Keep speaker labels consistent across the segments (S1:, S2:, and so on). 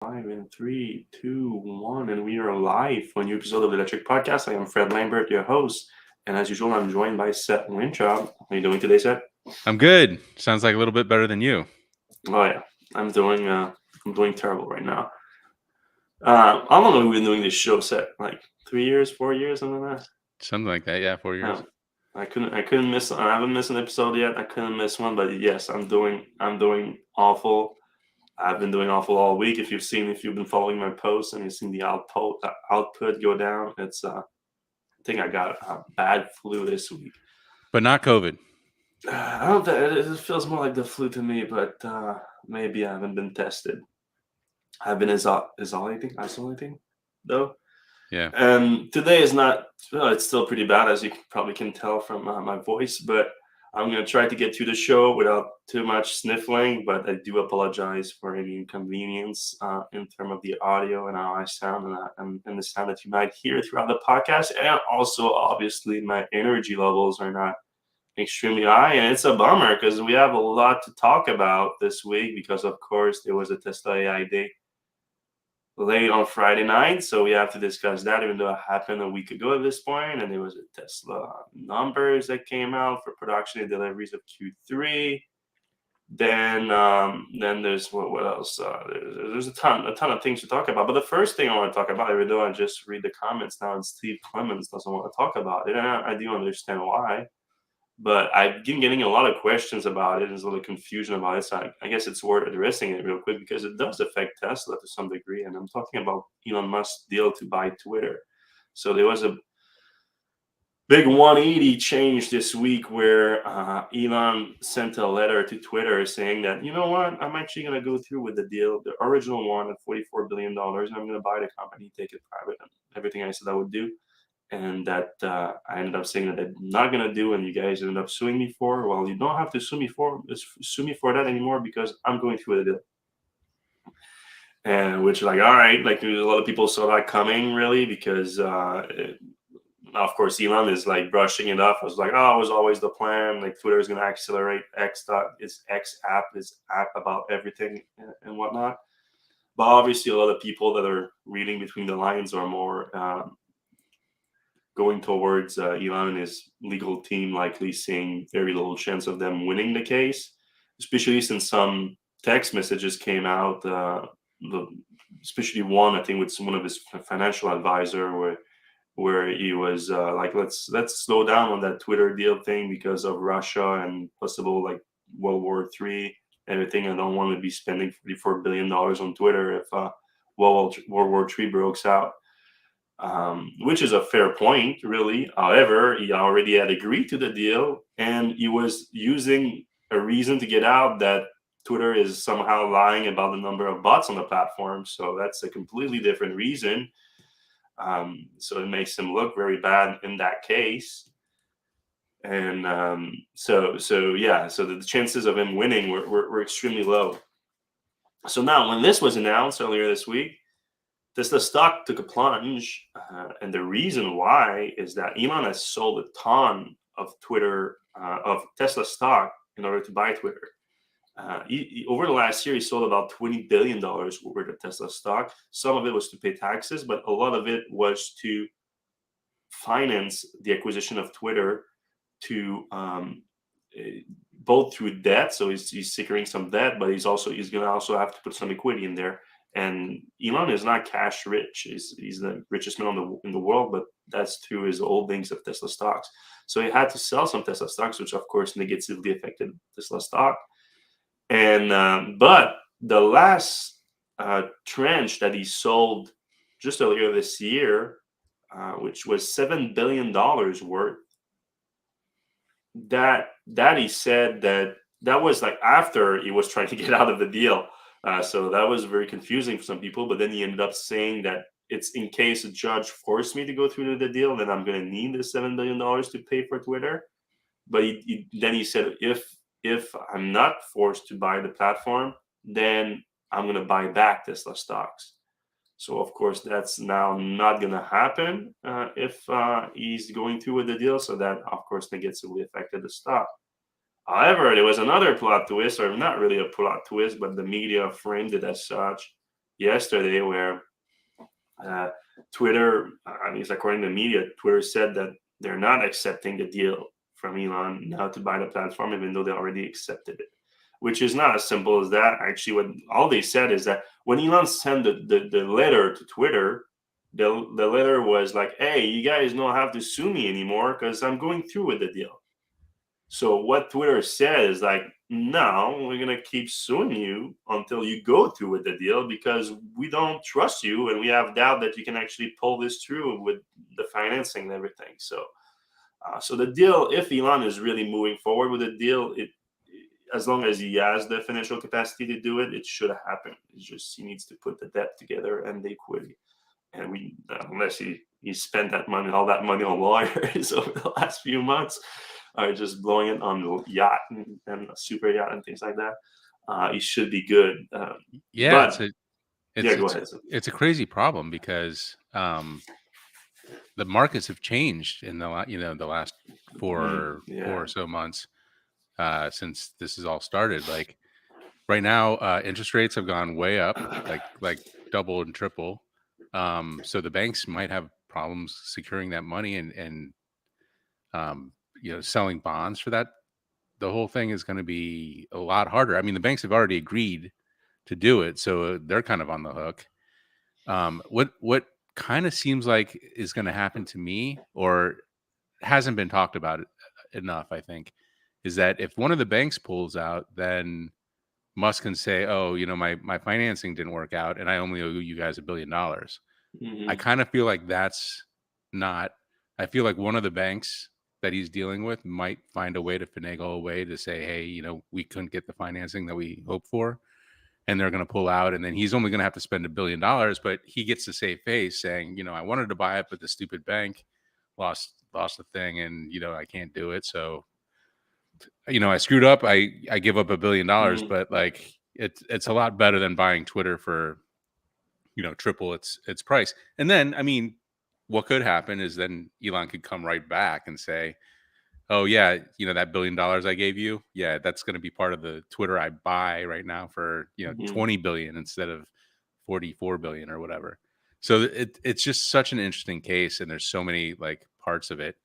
S1: Live in 3, 2, 1, and we are live for a new episode of the Electrek podcast. I am Fred Lambert, your host, and as usual, I'm joined by Seth Winchop. How are you doing today, Seth?
S2: I'm good. Sounds like a little bit better than you.
S1: Oh yeah, I'm doing terrible right now. How long have we been doing this show, Seth? Like 3 years, 4 years, something like that.
S2: Something like that. Yeah, 4 years.
S1: Um, I couldn't miss. I haven't missed an episode yet. I couldn't miss one, but yes, I'm doing awful. I've been doing awful all week. If you've been following my posts and you've seen the output go down, I think I got a bad flu this week.
S2: But not COVID.
S1: I don't think it feels more like the flu to me, but maybe I haven't been tested. I've been isolating though.
S2: Yeah.
S1: And today is not, well, it's still pretty bad, as you probably can tell from my voice, but I'm going to try to get to the show without too much sniffling. But I do apologize for any inconvenience in terms of the audio and how I sound and the sound that you might hear throughout the podcast. And also, obviously, my energy levels are not extremely high. And it's a bummer because we have a lot to talk about this week because, of course, there was a Tesla AI Day late on Friday night, so we have to discuss that, even though it happened a week ago at this point, and there was a Tesla numbers that came out for production and deliveries of Q3. Then there's what else? There's a ton of things to talk about. But the first thing I want to talk about, even though I just read the comments now, and Steve Clemens doesn't want to talk about it, and I do understand why. But I've been getting a lot of questions about it. There's a lot of confusion about it. So I guess it's worth addressing it real quick because it does affect Tesla to some degree. And I'm talking about Elon Musk's deal to buy Twitter. So there was a big 180 change this week where Elon sent a letter to Twitter saying that, you know what, I'm actually going to go through with the deal, the original one at $44 billion, and I'm going to buy the company, take it private, and everything I said I would do. And that I ended up saying that I'm not gonna do, and you guys ended up suing me for. Well, you don't have to sue me for that anymore because I'm going through with it. And which, like, all right, like a lot of people saw that coming, really, because of course Elon is like brushing it off. I was like, oh, it was always the plan. Like Twitter is gonna accelerate its X app, his app about everything and whatnot. But obviously, a lot of people that are reading between the lines are more going towards Elon and his legal team likely seeing very little chance of them winning the case, especially since some text messages came out. The, especially one, I think, with one of his financial advisor, where he was like, let's slow down on that Twitter deal thing because of Russia and possible like World War III, everything. I don't want to be spending $44 billion on Twitter if World War III breaks out, which is a fair point, really. However, he already had agreed to the deal, and he was using a reason to get out that Twitter is somehow lying about the number of bots on the platform. So that's a completely different reason. So it makes him look very bad in that case. And so yeah, so the chances of him winning were extremely low. So now, when this was announced earlier this week, Tesla stock took a plunge, and the reason why is that Elon has sold a ton of of Tesla stock in order to buy Twitter. Over the last year, he sold about $20 billion worth of Tesla stock. Some of it was to pay taxes, but a lot of it was to finance the acquisition of Twitter to both through debt. So he's securing some debt, but he's going to also have to put some equity in there. And Elon is not cash rich. He's the richest man in the world, but that's through his holdings of Tesla stocks. So he had to sell some Tesla stocks, which of course negatively affected Tesla stock. And but the last tranche that he sold just earlier this year, which was $7 billion worth, that he said that was like after he was trying to get out of the deal. So that was very confusing for some people. But then he ended up saying that it's in case a judge forced me to go through the deal, then I'm going to need the $7 billion to pay for Twitter. But then he said, if I'm not forced to buy the platform, then I'm going to buy back Tesla stocks. So of course that's now not going to happen if he's going through with the deal. So that of course negatively affected the stock. However, there was another plot twist, or not really a plot twist, but the media framed it as such. yesterday where Twitter, at least according to media, Twitter said that they're not accepting the deal from Elon now to buy the platform, even though they already accepted it, which is not as simple as that. Actually, what all they said is that when Elon sent the letter to Twitter, the letter was like, hey, you guys don't have to sue me anymore because I'm going through with the deal. So what Twitter said is like, no, we're gonna keep suing you until you go through with the deal because we don't trust you and we have doubt that you can actually pull this through with the financing and everything. So, so the deal, if Elon is really moving forward with the deal, as long as he has the financial capacity to do it, it should happen. It's just he needs to put the debt together and the equity. And we, unless he spent that money, all that money on lawyers over the last few months, or just blowing it on the yacht and a super yacht and things like that, he should be good.
S2: Yeah,
S1: But
S2: it's
S1: yeah, go ahead.
S2: it's a crazy problem because the markets have changed in the last four
S1: Yeah.
S2: or so months since this has all started. Like right now, interest rates have gone way up, like double and triple. So the banks might have problems securing that money and selling bonds for that. The whole thing is going to be a lot harder. I mean, the banks have already agreed to do it, so they're kind of on the hook. What kind of seems like is going to happen to me, or hasn't been talked about enough, I think, is that if one of the banks pulls out, then Musk can say, "Oh, my financing didn't work out, and I only owe you guys $1 billion." I
S1: Hmm.
S2: kind of feel like that's not. I feel like one of the banks that he's dealing with might find a way to finagle a way to say, "Hey, we couldn't get the financing that we hoped for," and they're going to pull out, and then he's only going to have to spend $1 billion, but he gets to save face, saying, "I wanted to buy it, but the stupid bank lost the thing, and I can't do it, so." I screwed up. I give up $1 billion,
S1: Hmm.
S2: but like it's a lot better than buying Twitter for triple its price. And then I mean, what could happen is then Elon could come right back and say, "Oh yeah, that $1 billion I gave you, yeah, that's going to be part of the Twitter I buy right now for
S1: Hmm.
S2: 20 billion instead of 44 billion or whatever." So it's just such an interesting case, and there's so many like parts of it.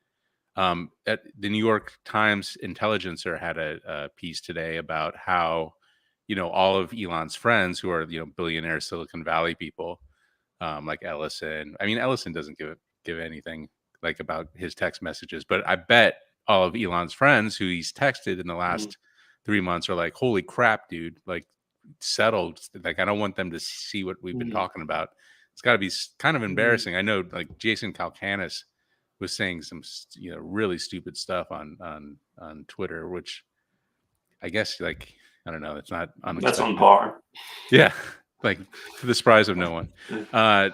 S2: At the New York Times Intelligencer had a piece today about how, all of Elon's friends who are, billionaire Silicon Valley people, like Ellison. I mean, Ellison doesn't give anything like about his text messages, but I bet all of Elon's friends who he's texted in the
S1: Hmm.
S2: last 3 months are like, "Holy crap, dude! Like, settled. Like, I don't want them to see what we've been
S1: Hmm.
S2: talking about." It's got to be kind of
S1: Hmm.
S2: embarrassing. I know, like Jason Calcanis was saying some really stupid stuff on Twitter, which I guess like I don't know, it's not
S1: That's on
S2: unexpected.
S1: par.
S2: Yeah, like to the surprise of no one. Uh,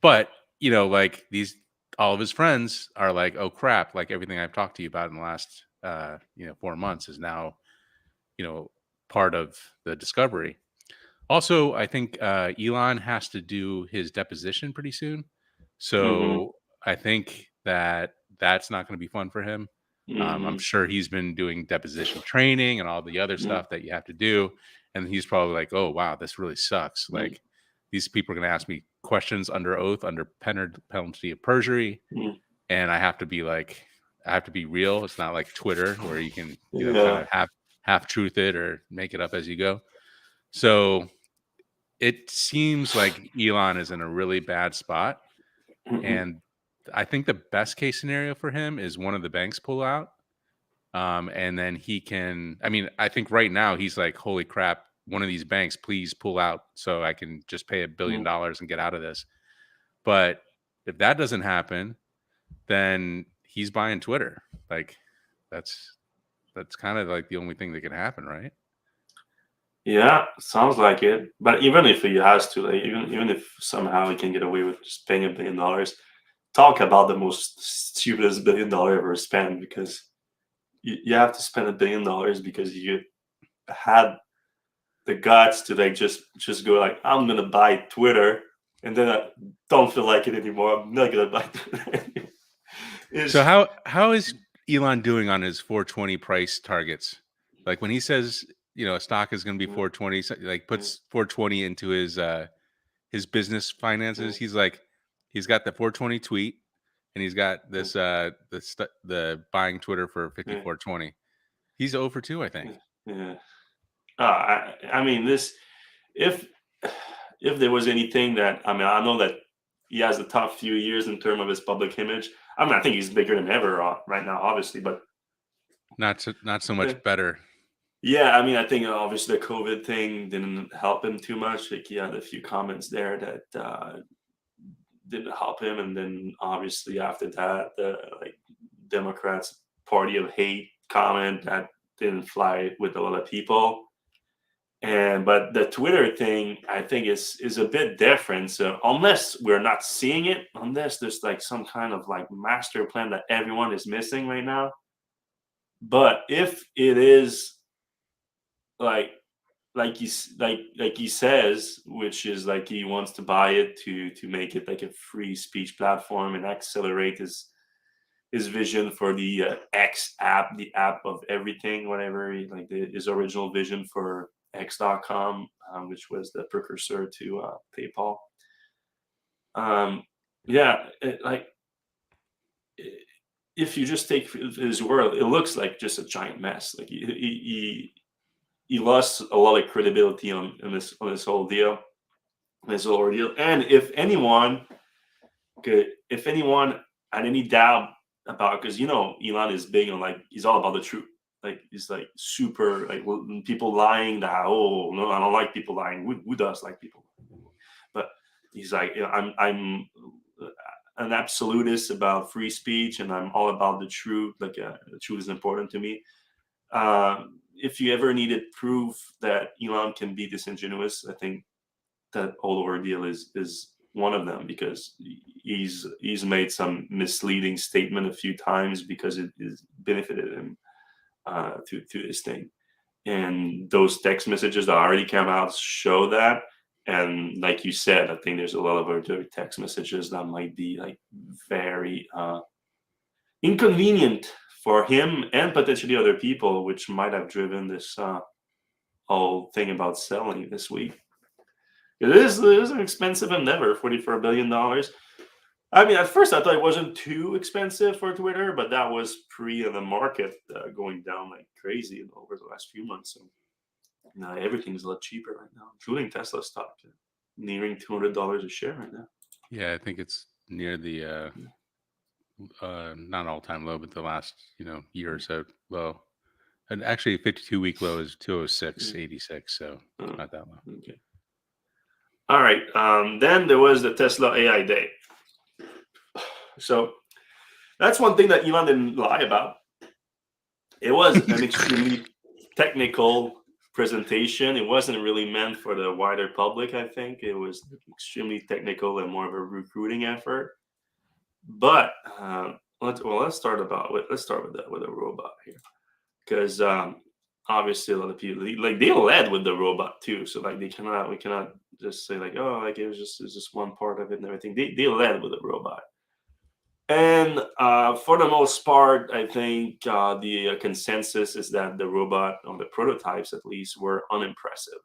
S2: but like these, all of his friends are like, "Oh crap! Like everything I've talked to you about in the last 4 months is now you know part of the discovery." Also, I think Elon has to do his deposition pretty soon,
S1: Hmm.
S2: so I think that's not going to be fun for him. I'm
S1: Hmm.
S2: sure he's been doing deposition training and all the other
S1: Hmm.
S2: stuff that you have to do, and he's probably like, "Oh wow, this really sucks." Like these people are going to ask me questions under oath, under penalty of perjury,
S1: Hmm.
S2: and I have to be like, I have to be real. It's not like Twitter where you can kind
S1: Yeah.
S2: of half truth it or make it up as you go. So it seems like Elon is in a really bad spot,
S1: Hmm.
S2: and I think the best case scenario for him is one of the banks pull out, and then he can. I mean, I think right now he's like, "Holy crap! One of these banks, please pull out, so I can just pay $1 billion and get out of this." But if that doesn't happen, then he's buying Twitter. Like that's that's kind of like the only thing that can happen, right?
S1: Yeah, sounds like it. But even if he has to, like, even if somehow he can get away with just paying $1 billion, talk about the most stupidest $1 billion ever spent because you have to spend $1 billion because you had the guts to like just go like, I'm gonna buy Twitter, and then I don't feel like it anymore. I'm not gonna buy Twitter anymore.
S2: So
S1: It's
S2: how is Elon doing on his 420 price targets? Like when he says, a stock is going to be
S1: yeah,
S2: 420, like
S1: yeah.
S2: puts 420 into his his business finances. He's got the 420 tweet, and he's got this the buying Twitter for
S1: yeah,
S2: 5420. He's over 2, I think.
S1: yeah. I mean, this if if there was anything that I mean, I know that he has the top few years in terms of his public image. I mean, I think he's bigger than ever right now, obviously, but
S2: Not so
S1: uh,
S2: much better.
S1: yeah, I mean, I think obviously the COVID thing didn't help him too much. Like he had a few comments there that didn't help him, and then obviously after that, the like Democrats' party of hate comment that didn't fly with a lot of people. And but the Twitter thing, I think, is a bit different. So unless we're not seeing it, unless there's like some kind of like master plan that everyone is missing right now. But if it is like like he says, which is like he wants to buy it to make it like a free speech platform and accelerate his vision for the X app, the app of everything, whatever like his original vision for X.com, which was the precursor to PayPal. Um, yeah, i- if you just take his word, it looks like just a giant mess. Like he lost a lot of credibility on this whole deal, this whole ordeal. And if anyone had any doubt about, because Elon is big on like he's all about the truth. Like he's like super like when people lying that no, I don't like people lying. Who does like people? But he's like I'm an absolutist about free speech and I'm all about the truth. Like the truth is important to me. If you ever needed proof that Elon can be disingenuous, I think that whole ordeal is one of them because he's made some misleading statement a few times because it has benefited him to this thing. And those text messages that already came out show that. And like you said, I think there's a lot of other text messages that might be like very inconvenient for him and potentially other people, which might have driven this whole thing about selling this week. It is an expensive endeavor, $44 billion. I mean, at first I thought it wasn't too expensive for Twitter, but that was pre the market going down like crazy over the last few months. So now everything's a lot cheaper right now, including Tesla stock, nearing $200 a share right now.
S2: Yeah, I think it's near the not all-time low, but the last year or so low. And actually, 52-week low is
S1: Yeah.
S2: 206.86, so
S1: Oh,
S2: not that low.
S1: okay. All right. Then there was the Tesla AI Day. So that's one thing that Elon didn't lie about. It was an extremely technical presentation. It wasn't really meant for the wider public. I think it was extremely technical and more of a recruiting effort. But let's start with a robot here because obviously a lot of people like they led with the robot too. So like we cannot just say like oh like it's just one part of it and everything. They led with a robot. And for the most part, I think the consensus is that the robot, or the prototypes at least, were unimpressive.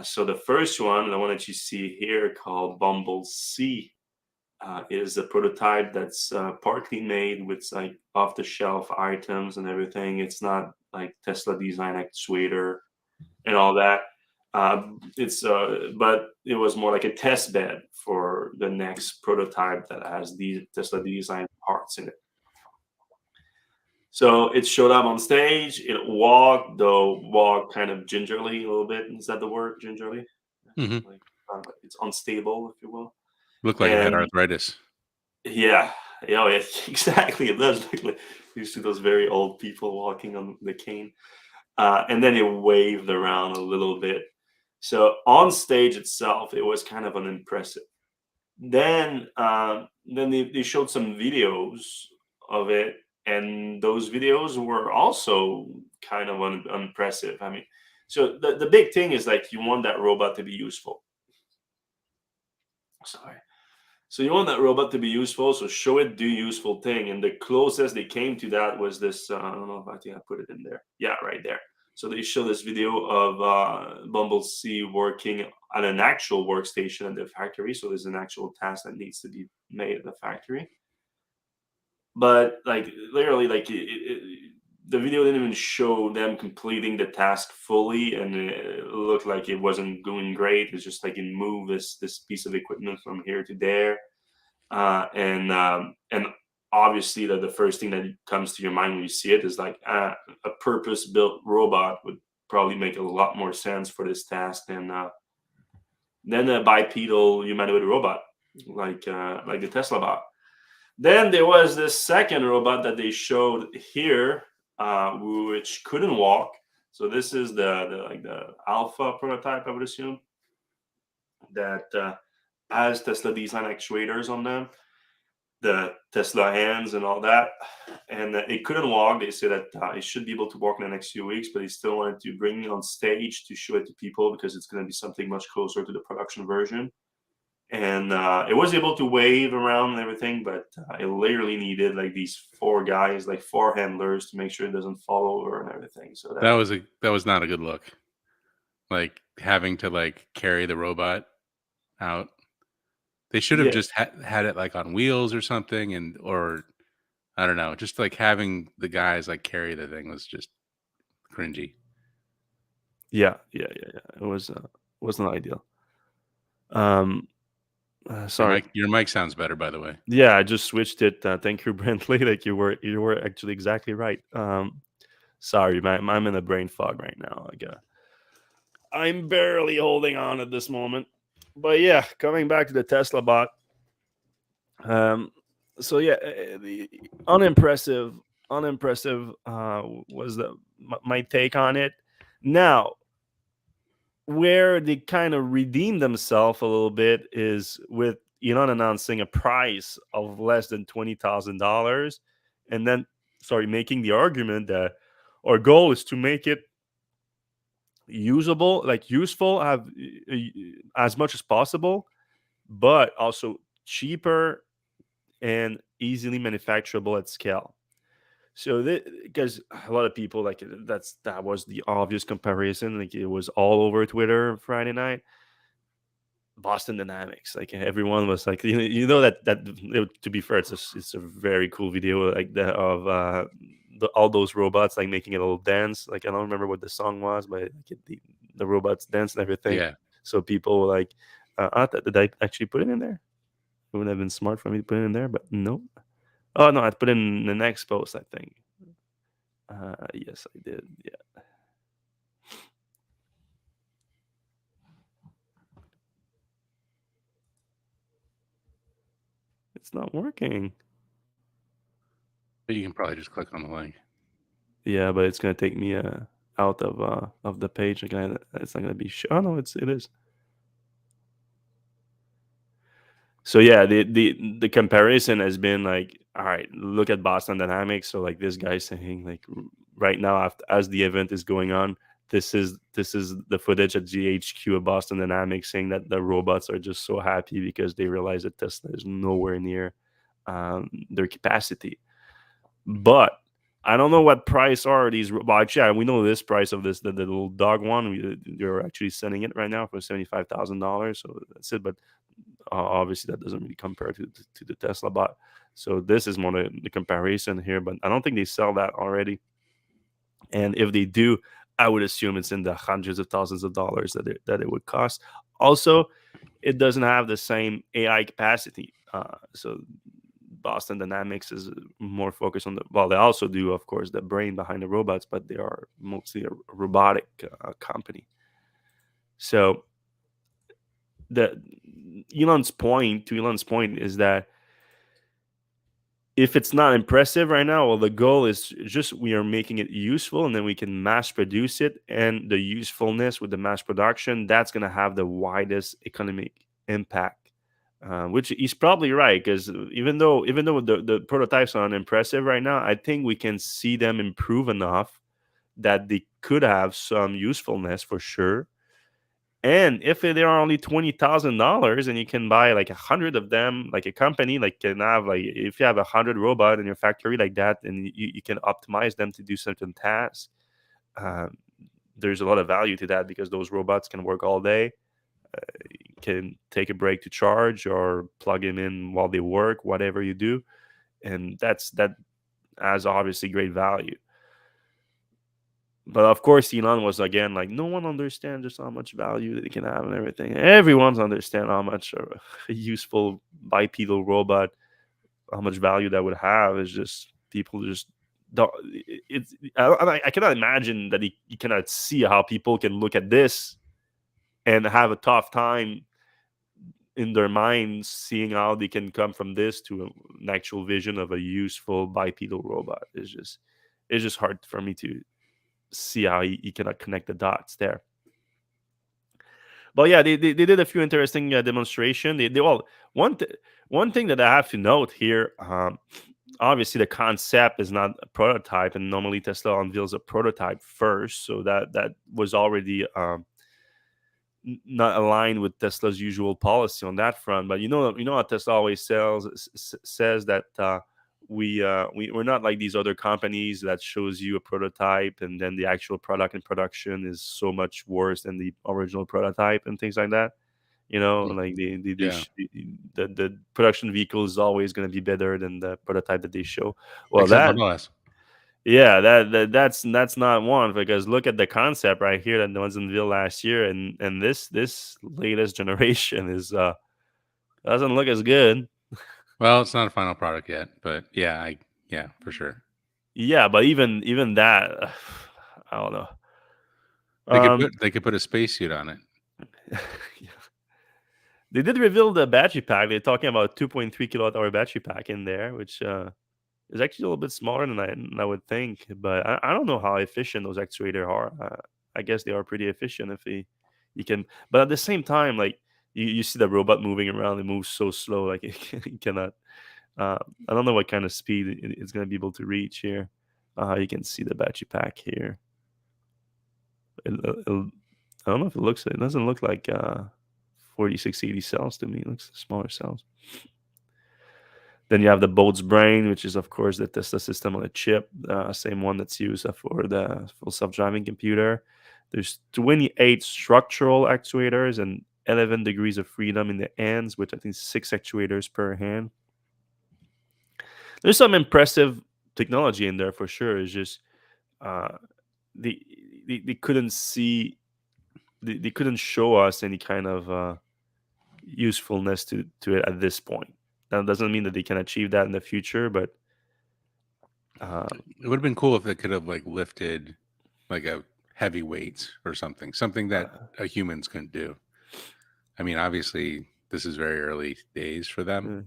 S1: So the first one, the one that you see here called Bumble C, is a prototype that's partly made with like off-the-shelf items and everything. It's not like Tesla design actuator and all that. But it was more like a test bed for the next prototype that has these Tesla design parts in it. So it showed up on stage. It walked, though walked kind of gingerly a little bit. Is that the word, gingerly?
S2: Hmm.
S1: Like it's unstable, if you will.
S2: Looked like it had
S1: And
S2: arthritis.
S1: yeah, yeah, exactly. It does look like you see those very old people walking on the cane. And then it waved around a little bit. So on stage itself, it was kind of unimpressive. Then they showed some videos of it, and those videos were also kind of unimpressive. I mean, so the big thing is like you want that robot to be useful. Sorry. So you want that robot to be useful, so show it do useful thing. And the closest they came to that was this. I don't know if I think I put it in there. Yeah, right there. So they show this video of Bumblebee working at an actual workstation at the factory. So there's an actual task that needs to be made at the factory. But like literally, like the video didn't even show them completing the task fully, and it looked like it wasn't going great. It's just like it moved this piece of equipment from here to there, and obviously that the first thing that comes to your mind when you see it is like a purpose-built robot would probably make a lot more sense for this task than a bipedal humanoid robot like the Tesla bot. Then there was this second robot that they showed here, which couldn't walk. So this is the alpha prototype, I would assume, that has Tesla design actuators on them, the Tesla hands and all that. And it couldn't walk. They said that it should be able to walk in the next few weeks, but they still wanted to bring it on stage to show it to people because it's going to be something much closer to the production version. And it was able to wave around and everything, but it literally needed like these four guys, like four handlers, to make sure it doesn't fall over and everything. So
S2: That was not a good look. Like having to like carry the robot out. They should have
S1: yeah,
S2: just had it like on wheels or something, or I don't know, just like having the guys like carry the thing was just cringy.
S1: yeah. It wasn't ideal. Um, sorry.
S2: Your mic sounds better, by the way.
S1: Yeah, I just switched it. Thank you, Brentley. Like you were actually exactly right. Sorry, I'm in a brain fog right now. Like, I'm barely holding on at this moment. But yeah, coming back to the Tesla bot. Um, so yeah, the unimpressive was my take on it. Now, where they kind of redeem themselves a little bit is with Elon announcing a price of less than $20,000, and then making the argument that our goal is to make it usable, like useful, have as much as possible, but also cheaper and easily manufacturable at scale. So because a lot of people like that was the obvious comparison. Like it was all over Twitter Friday night. Boston Dynamics, like everyone was like, to be fair, it's a very cool video like all those robots like making a little dance. Like I don't remember what the song was, but like, the robots dance and everything.
S2: Yeah.
S1: So people were like, did I actually put it in there? It would have been smart for me to put it in there, but no. Oh no, I put it in the next post, I think. Yes, I did. Yeah. It's not working.
S2: But you can probably just click on the link.
S1: Yeah, but it's gonna take me out of the page again. It's not gonna be. Oh no, it is. So yeah, the comparison has been like, all right, look at Boston Dynamics. So like this guy saying like right now, as the event is going on, this is the footage at GHQ of Boston Dynamics saying that the robots are just so happy because they realize that Tesla is nowhere near their capacity. But I don't know what price are these. Well, actually, we know this price of the little dog one. They're actually selling it right now for $75,000. So that's it. But obviously, that doesn't really compare to the Tesla bot. So this is more the comparison here. But I don't think they sell that already. And if they do, I would assume it's in the hundreds of thousands of dollars that it would cost. Also, it doesn't have the same AI capacity. So Boston Dynamics is more focused on they also do, of course, the brain behind the robots, but they are mostly a robotic company. So Elon's point is that if it's not impressive right now, well, the goal is just we are making it useful, and then we can mass produce it, and the usefulness with the mass production, that's going to have the widest economic impact. Which he's probably right, because even though the prototypes are unimpressive right now, I think we can see them improve enough that they could have some usefulness for sure. And if they are only $20,000 and you can buy like 100 of them, like a company like can have like if you have 100 robot in your factory like that, and you can optimize them to do certain tasks, there's a lot of value to that because those robots can work all day, can take a break to charge or plug them in while they work, whatever you do, and that has obviously great value. But of course, Elon was again like, no one understands just how much value that it can have and everything. Everyone's understand how much a useful bipedal robot, how much value that would have. Is just people just don't. It's I cannot imagine that he cannot see how people can look at this and have a tough time in their minds seeing how they can come from this to an actual vision of a useful bipedal robot. It's just hard for me to see how you cannot connect the dots there. But yeah, they did a few interesting demonstration. They well one thing that I have to note here. Obviously, the concept is not a prototype, and normally Tesla unveils a prototype first, so that was already not aligned with Tesla's usual policy on that front. But you know how Tesla always says that we're not like these other companies that shows you a prototype and then the actual product in production is so much worse than the original prototype and things like that. Like
S2: Yeah.
S1: the production vehicle is always going to be better than the prototype that they show. Well,
S2: Except
S1: that
S2: Model S.
S1: yeah, that's not one, because look at the concept right here that was unveiled last year, and this latest generation is doesn't look as good.
S2: Well, it's not a final product yet, but yeah, for sure.
S1: Yeah, but even that, I don't know.
S2: They could
S1: Um,
S2: put a spacesuit on it.
S1: they did reveal the battery pack. They're talking about 2.3 kilowatt hour battery pack in there, which is actually a little bit smaller than I would think. But I don't know how efficient those actuators are. I guess they are pretty efficient if you can. But at the same time, like you see the robot moving around, it moves so slow, like it cannot. I don't know what kind of speed it's going to be able to reach here. You can see the battery pack here. I don't know if it doesn't look like 4680 cells to me. It looks smaller cells. Then you have the Bolt's brain, which is of course the Tesla system on a chip, same one that's used for the full self-driving computer. There's 28 structural actuators and 11 degrees of freedom in the ends, with I think 6 actuators per hand. There's some impressive technology in there for sure. It's just uh, they, they couldn't see, they couldn't show us any kind of usefulness to it at this point. That doesn't mean that they can achieve that in the future, but
S2: It would have been cool if it could have like lifted like a heavy weights or something that
S1: uh,
S2: a humans couldn't do. I mean, obviously, this is very early days for them,
S1: uh,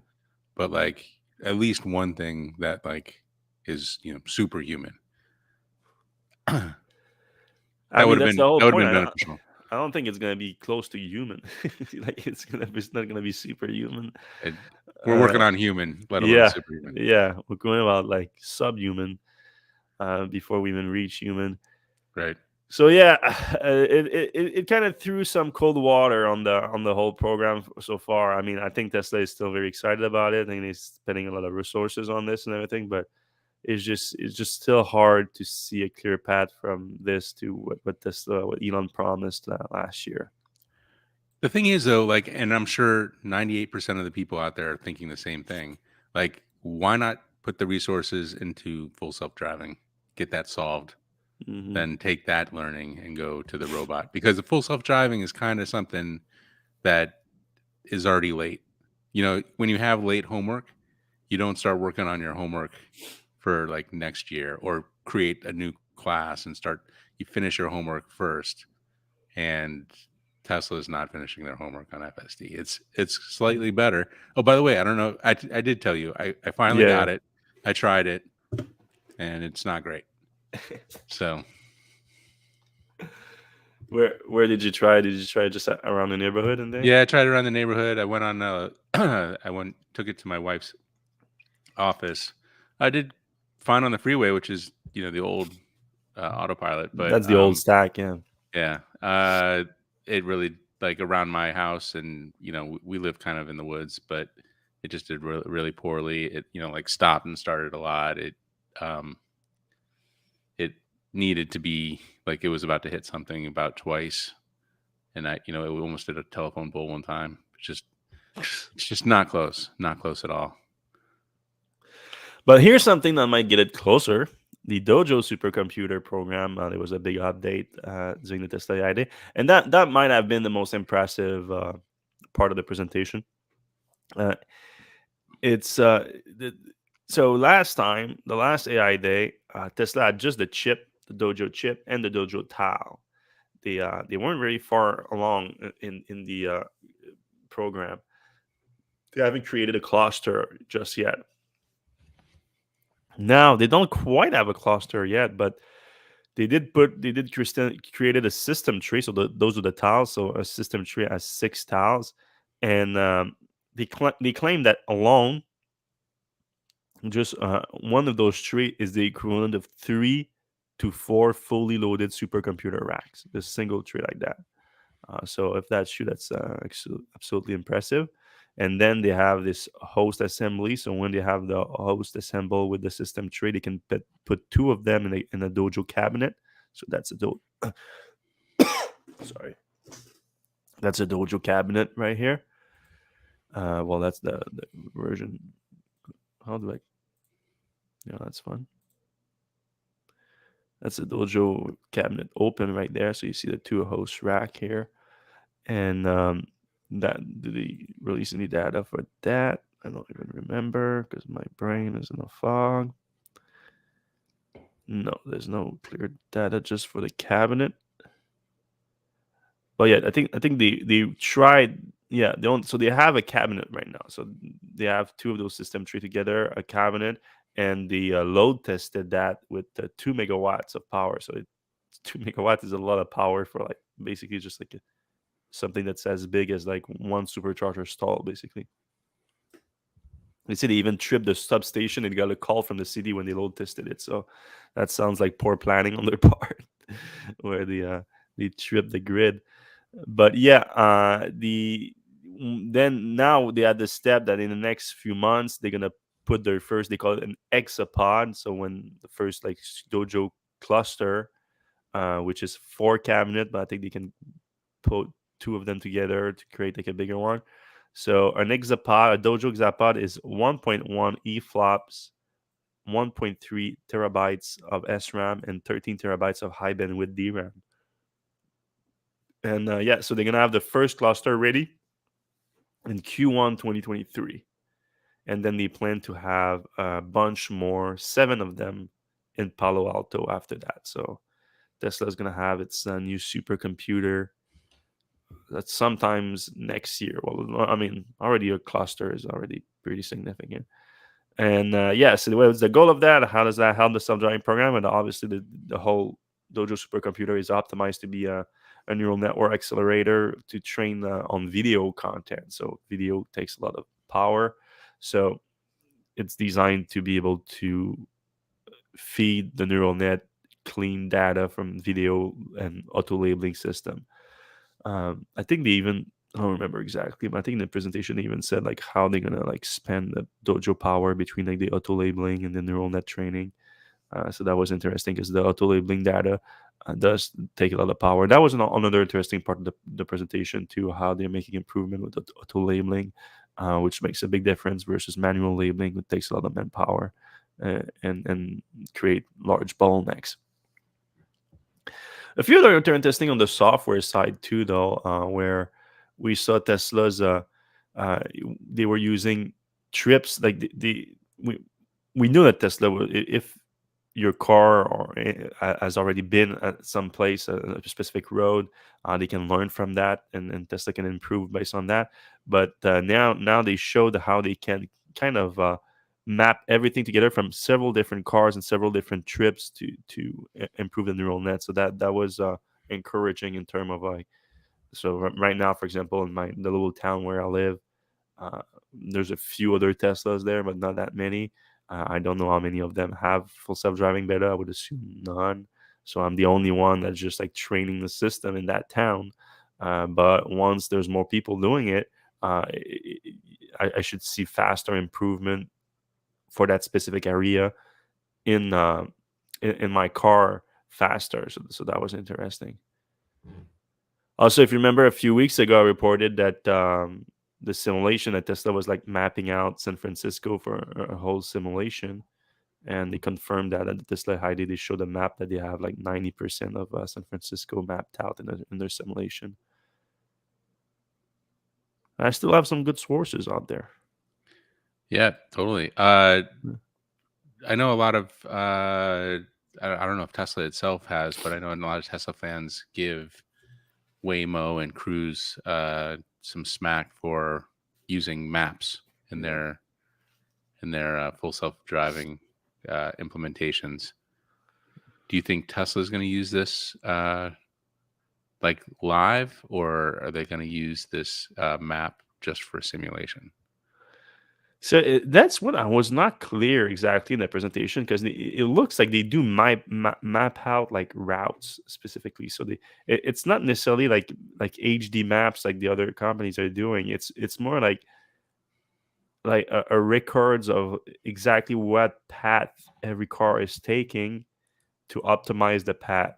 S2: but like at least one thing that like is superhuman. that
S1: I mean,
S2: would have
S1: that's the
S2: been
S1: whole
S2: that would have
S1: point.
S2: been beneficial.
S1: I don't think it's gonna be close to human. Like it's not gonna be superhuman.
S2: And we're
S1: Uh,
S2: working on human, let alone
S1: yeah,
S2: superhuman.
S1: yeah, we're going about like subhuman before we even reach human.
S2: Right.
S1: So yeah, it kind of threw some cold water on the whole program so far. I mean, I think Tesla is still very excited about it. I think they're spending a lot of resources on this and everything, but it's just still hard to see a clear path from this to what Elon promised last year.
S2: The thing is, though, like, and I'm sure 98% of the people out there are thinking the same thing. Like, why not put the resources into full self driving, get that solved,
S1: Hmm.
S2: then take that learning and go to the robot? Because the full self driving is kind of something that is already late. When you have late homework, you don't start working on your homework for like next year or create a new class and you finish your homework first. And Tesla is not finishing their homework on FSD. It's slightly better. Oh, by the way, I don't know. I did tell you. I finally
S1: Yeah.
S2: got it. I tried it, and it's not great. So
S1: Where did you try? Did you try just around the neighborhood and there?
S2: yeah, I tried it around the neighborhood. I went on. Took it to my wife's office. I did fine on the freeway, which is the old autopilot, but
S1: That's the old stack, yeah.
S2: yeah, it really like around my house, and we live kind of in the woods, but it just did really, really poorly. It like stopped and started a lot. It needed to be like it was about to hit something about twice, and it almost did a telephone pole one time. It's just not close at all.
S3: But here's something that might get it closer. The Dojo supercomputer program, there was a big update during the Tesla AI Day, and that might have been the most impressive part of the presentation. It's so last time, the last AI Day, Tesla had just the chip, the Dojo chip, and the Dojo tile. They weren't very far along in the program. They haven't created a cluster just yet. Now they don't quite have a cluster yet, but they did created a system tree. So those are the tiles. So a system tree has 6 tiles, and they claim that alone, just one of those tree is the equivalent of 3 to 4 fully loaded supercomputer racks. A single tree like that. So if that's true, that's absolutely impressive. And then they have this host assembly. So when they have the host assembled with the system tree, they can put 2 of them in a Dojo cabinet. So that's a sorry, that's a Dojo cabinet right here. Well, that's the version. How do I? Yeah, that's fun. That's a Dojo cabinet open right there. So you see the 2 host rack here, and that they release any data for that? I don't even remember because my brain is in a fog. No, there's no clear data just for the cabinet. But yeah, I think they tried. Yeah, so they have a cabinet right now. So they have 2 of those system tree together, a cabinet, and the load tested that with 2 megawatts of power. So 2 megawatts is a lot of power for like basically just like something that's as big as like one supercharger stall, basically. They said they even tripped the substation and got a call from the city when they load tested it. So that sounds like poor planning on their part, where they tripped the grid. But yeah, then now they had the step that in the next few months they're gonna put their first, they call it an exapod. So when the first like Dojo cluster, which is 4 cabinet, but I think they can put 2 of them together to create like a bigger one. So an exapod, a Dojo exapod, is 1.1 EFLOPS, 1.3 terabytes of SRAM, and 13 terabytes of high bandwidth DRAM. And yeah, so they're gonna have the first cluster ready in Q1 2023, and then they plan to have a bunch more, 7 of them, in Palo Alto after that. So Tesla's gonna have its new supercomputer. That's sometimes next year. Well, I mean, already a cluster is already pretty significant. And yeah, so what's the goal of that? How does that help the self-driving program? And obviously, the whole Dojo supercomputer is optimized to be a neural network accelerator to train on video content. So video takes a lot of power. So it's designed to be able to feed the neural net clean data from video and auto labeling system. I think they even, I don't remember exactly, but I think in the presentation they even said like how they're gonna like spend the Dojo power between like the auto labeling and the neural net training. So that was interesting because the auto labeling data does take a lot of power. That was another interesting part of the presentation too, how they're making improvement with the auto labeling, which makes a big difference versus manual labeling, which takes a lot of manpower and create large bottlenecks. A few other interesting on the software side too, though, where we saw Tesla's they were using trips like we knew that Tesla, if your car or has already been at some place, a specific road, they can learn from that, and Tesla can improve based on that. But now they showed how they can kind of map everything together from several different cars and several different trips to improve the neural net. So that was encouraging in terms of like, so right now, for example, in the little town where I live, uh, there's a few other Teslas there, but not that many. I don't know how many of them have full self-driving beta. I would assume none. So I'm the only one that's just like training the system in that town. But once there's more people doing it, I should see faster improvement for that specific area in my car faster. So that was interesting. Also, if you remember, a few weeks ago, I reported that the simulation that Tesla was like mapping out San Francisco for a whole simulation, and they confirmed that at the Tesla ID. They showed a map that they have like 90% of San Francisco mapped out in their simulation. I still have some good sources out there.
S2: Yeah, totally. I know a lot of I don't know if Tesla itself has, but I know a lot of Tesla fans give Waymo and Cruise some smack for using maps in their full self-driving implementations. Do you think Tesla is going to use this like live, or are they going to use this map just for simulation?
S3: So that's what I was not clear exactly in the presentation, because it looks like they do map out like routes specifically. So it's not necessarily like HD maps like the other companies are doing. It's more like a records of exactly what path every car is taking to optimize the path.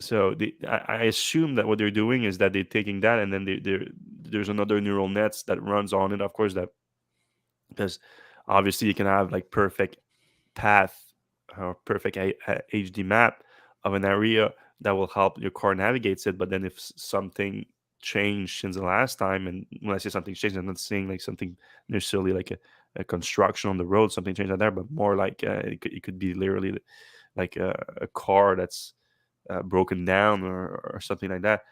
S3: So I assume that what they're doing is that they're taking that, and then there's another neural nets that runs on it. Of course, that because obviously you can have like perfect path or perfect HD map of an area that will help your car navigates it. But then if something changed since the last time, and when I say something changed, I'm not saying like something necessarily like a construction on the road, something changed out there, but more like it could be literally like a car that's broken down or something like that.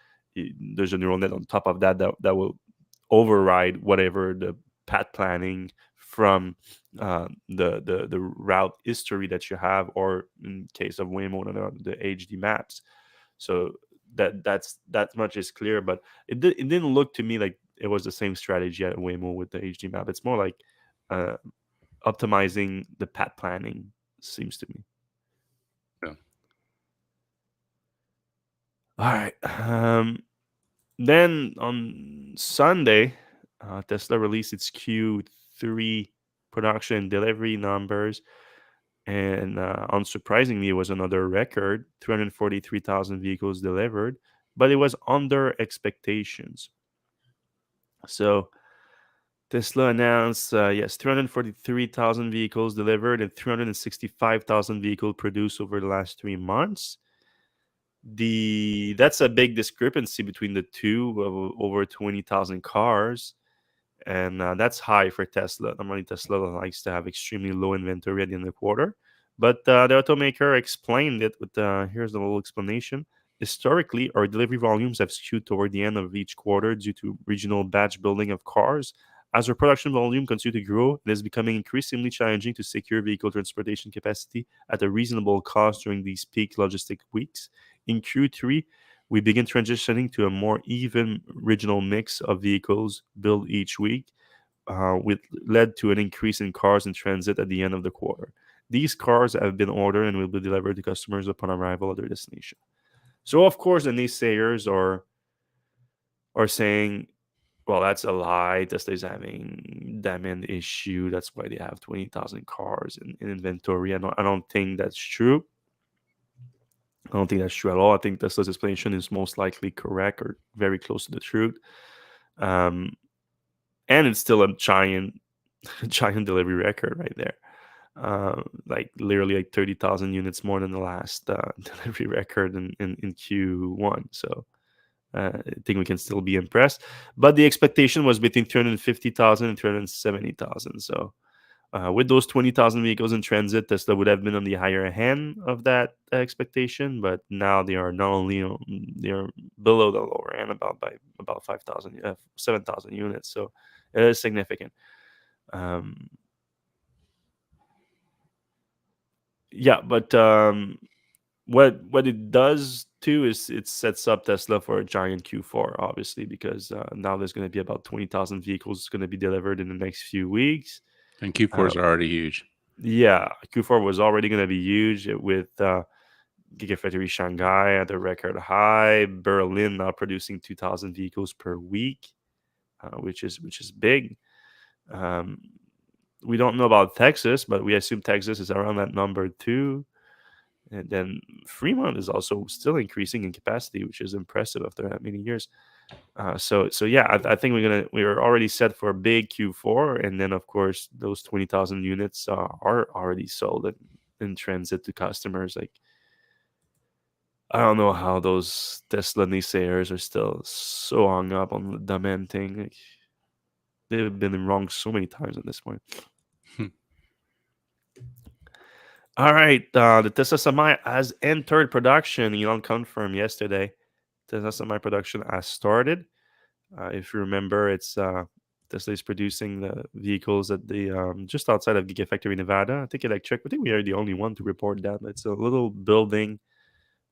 S3: There's a neural net on top of that will override whatever the path planning from the route history that you have, or in case of Waymo, the HD maps. So that much is clear, but it didn't look to me like it was the same strategy at Waymo with the HD map. It's more like uh, optimizing the path planning, seems to me.
S2: Yeah.
S3: All right. Then on Sunday, Tesla released its Q3 production and delivery numbers, and unsurprisingly, it was another record: 343,000 vehicles delivered, but it was under expectations. So Tesla announced, yes, 343,000 vehicles delivered and 365,000 vehicles produced over the last 3 months. That's a big discrepancy between the two, of over 20,000 cars, and that's high for Tesla. Normally Tesla likes to have extremely low inventory at the end of the quarter, but the automaker explained it with here's the little explanation. Historically, our delivery volumes have skewed toward the end of each quarter due to regional batch building of cars. As our production volume continues to grow, it is becoming increasingly challenging to secure vehicle transportation capacity at a reasonable cost during these peak logistic weeks. In Q3, we begin transitioning to a more even regional mix of vehicles built each week, which led to an increase in cars in transit at the end of the quarter. These cars have been ordered and will be delivered to customers upon arrival at their destination. So, of course, the naysayers are saying, well, that's a lie. Tesla's having demand issue. That's why they have 20,000 cars in inventory. I don't think that's true. I don't think that's true at all. I think Tesla's explanation is most likely correct or very close to the truth. And it's still a giant delivery record right there. Like literally like 30,000 units more than the last delivery record in Q1. So I think we can still be impressed. But the expectation was between 350,000 and 370,000. So with those 20,000 vehicles in transit, Tesla would have been on the higher end of that expectation. But now they are not only they are below the lower end by about 7,000 units. So it is significant. Yeah, but what it does too is it sets up Tesla for a giant Q4, obviously, because now there's going to be about 20,000 vehicles going to be delivered in the next few weeks.
S2: And Q4s are already huge.
S3: Yeah, Q4 was already going to be huge with Gigafactory Shanghai at a record high, Berlin now producing 2,000 vehicles per week, which is big. We don't know about Texas, but we assume Texas is around that number too. And then Fremont is also still increasing in capacity, which is impressive after that many years. So yeah, I think we're already set for a big Q4, and then of course those 20,000 units are already sold in transit to customers. Like, I don't know how those Tesla naysayers are still so hung up on the demand thing. Like, they've been wrong so many times at this point. All right, the Tesla Semi has entered production. Elon confirmed yesterday. Tesla Semi production has started. If you remember, it's Tesla is producing the vehicles at the just outside of Gigafactory Nevada. I think Electrek. I think we are the only one to report that. It's a little building.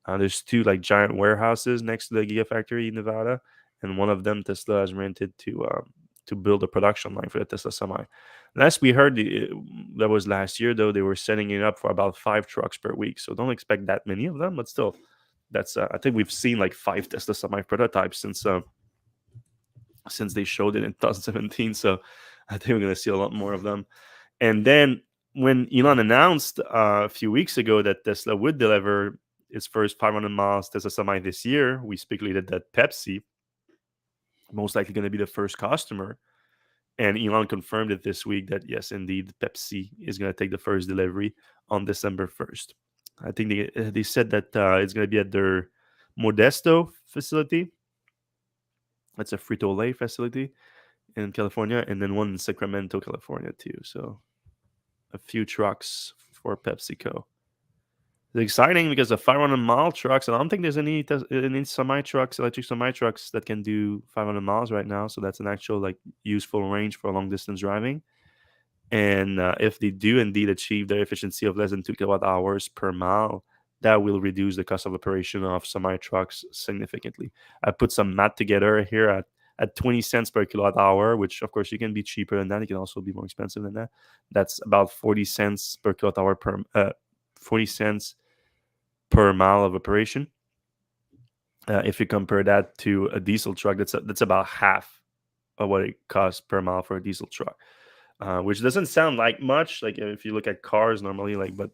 S3: There's two like giant warehouses next to the Gigafactory Nevada, and one of them Tesla has rented to build a production line for the Tesla Semi. Last we heard, that was last year though. They were setting it up for about 5 trucks per week, so don't expect that many of them. But still, that's I think we've seen like 5 Tesla Semi prototypes since they showed it in 2017. So I think we're going to see a lot more of them. And then when Elon announced a few weeks ago that Tesla would deliver its first 500 miles Tesla Semi this year, we speculated that Pepsi most likely going to be the first customer. And Elon confirmed it this week that yes, indeed, Pepsi is going to take the first delivery on December 1st. I think they said that it's going to be at their Modesto facility. That's a Frito-Lay facility in California, and then one in Sacramento, California too. So a few trucks for PepsiCo. It's exciting because the 500-mile trucks, and I don't think there's any semi trucks, electric semi trucks that can do 500 miles right now. So that's an actual like useful range for long distance driving. And if they do indeed achieve their efficiency of less than 2 kilowatt hours per mile, that will reduce the cost of operation of semi trucks significantly. I put some math together here at 20 cents per kilowatt hour, which of course you can be cheaper than that. It can also be more expensive than that. That's about 40 cents per kilowatt hour 40 cents per mile of operation. If you compare that to a diesel truck, that's about half of what it costs per mile for a diesel truck. Which doesn't sound like much, like if you look at cars normally, like, but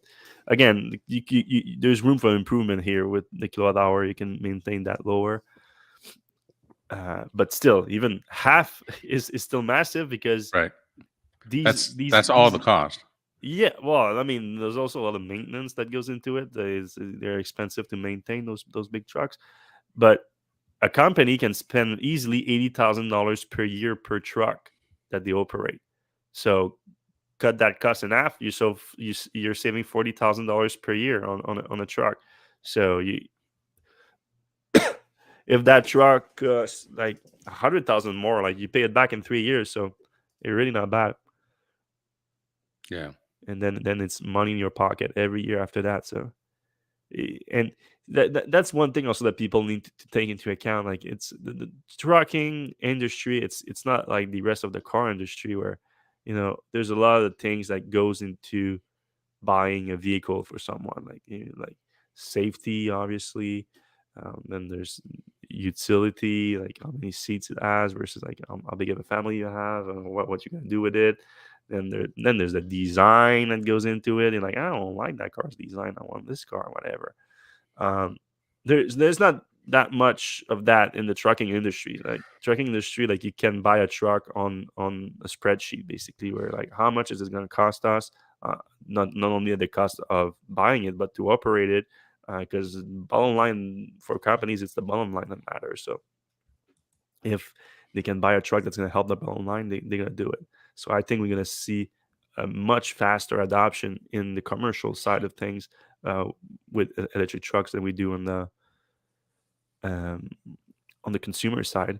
S3: again, there's room for improvement here with the kilowatt hour. You can maintain that lower, but still, even half is still massive because
S2: Right.
S3: these
S2: That's all the cost.
S3: Yeah, well, I mean, there's also a lot of maintenance that goes into it. They're expensive to maintain those big trucks, but a company can spend easily $80,000 per year per truck that they operate. So cut that cost in half. You're saving $40,000 per year on a truck. So if that truck costs like 100,000 more, like you pay it back in 3 years. So it's really not bad.
S2: Yeah.
S3: And then it's money in your pocket every year after that. So, and that's one thing also that people need to take into account. Like, it's the trucking industry. It's not like the rest of the car industry where, there's a lot of things that goes into buying a vehicle for someone, like like safety, obviously. Then there's utility, like how many seats it has versus like how big of a family you have and what you're gonna do with it. Then there's the design that goes into it, and like, I don't like that car's design. I want this car, whatever. Um, there's not that much of that in the trucking industry. Like, trucking industry, like, you can buy a truck on a spreadsheet, basically, where like, how much is this going to cost us? Not only at the cost of buying it, but to operate it. Because bottom line for companies, it's the bottom line that matters. So if they can buy a truck that's going to help the bottom line, they're going to do it. So I think we're going to see a much faster adoption in the commercial side of things with electric trucks than we do um, on the consumer side.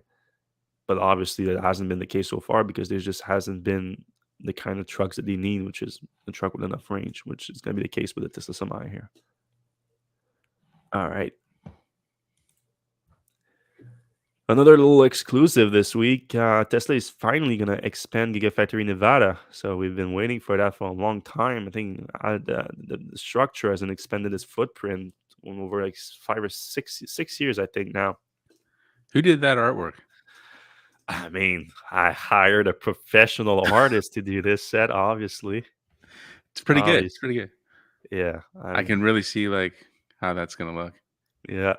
S3: But obviously that hasn't been the case so far because there just hasn't been the kind of trucks that they need, which is a truck with enough range, which is going to be the case with the Tesla Semi here. All right. Another little exclusive this week. Tesla is finally going to expand Gigafactory Nevada. So we've been waiting for that for a long time. I think the structure hasn't expanded its footprint over like 5 or 6 years, I think now.
S2: Who did that artwork?
S3: I mean, I hired a professional artist to do this set, obviously.
S2: It's pretty good. It's pretty good.
S3: Yeah,
S2: I can really see like how that's gonna look.
S3: yeah.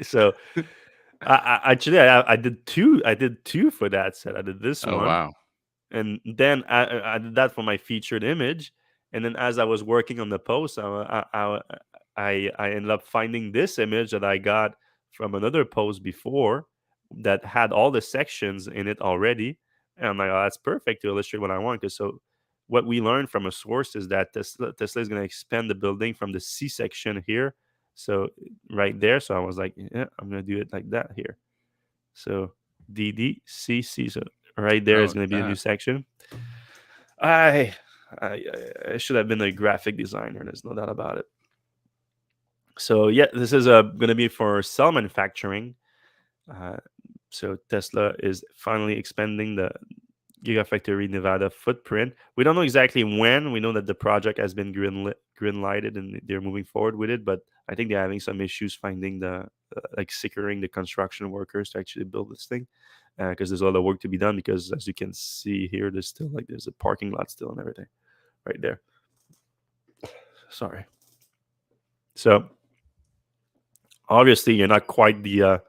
S3: So actually, I did two. I did two for that set. I did this
S2: Oh
S3: one,
S2: wow.
S3: and then I did that for my featured image. And then as I was working on the post, I ended up finding this image that I got from another post before that had all the sections in it already. And I'm like, oh, that's perfect to illustrate what I want. Because so what we learned from a source is that Tesla is going to expand the building from the C section here. So right there. So I was like, yeah, I'm going to do it like that here. So DDCC. So right there
S2: Oh,
S3: is
S2: look
S3: going to
S2: at
S3: be a new
S2: that.
S3: section. I, I I should have been a graphic designer. There's no doubt about it. So yeah, this is going to be for cell manufacturing. Uh, so Tesla is finally expanding the Gigafactory Nevada footprint. We don't know exactly when. We know that the project has been green lighted and they're moving forward with it, but I think they're having some issues finding the like securing the construction workers to actually build this thing because there's a lot of work to be done. Because as you can see here, there's a parking lot still and everything right there. Sorry. So obviously, you're not quite the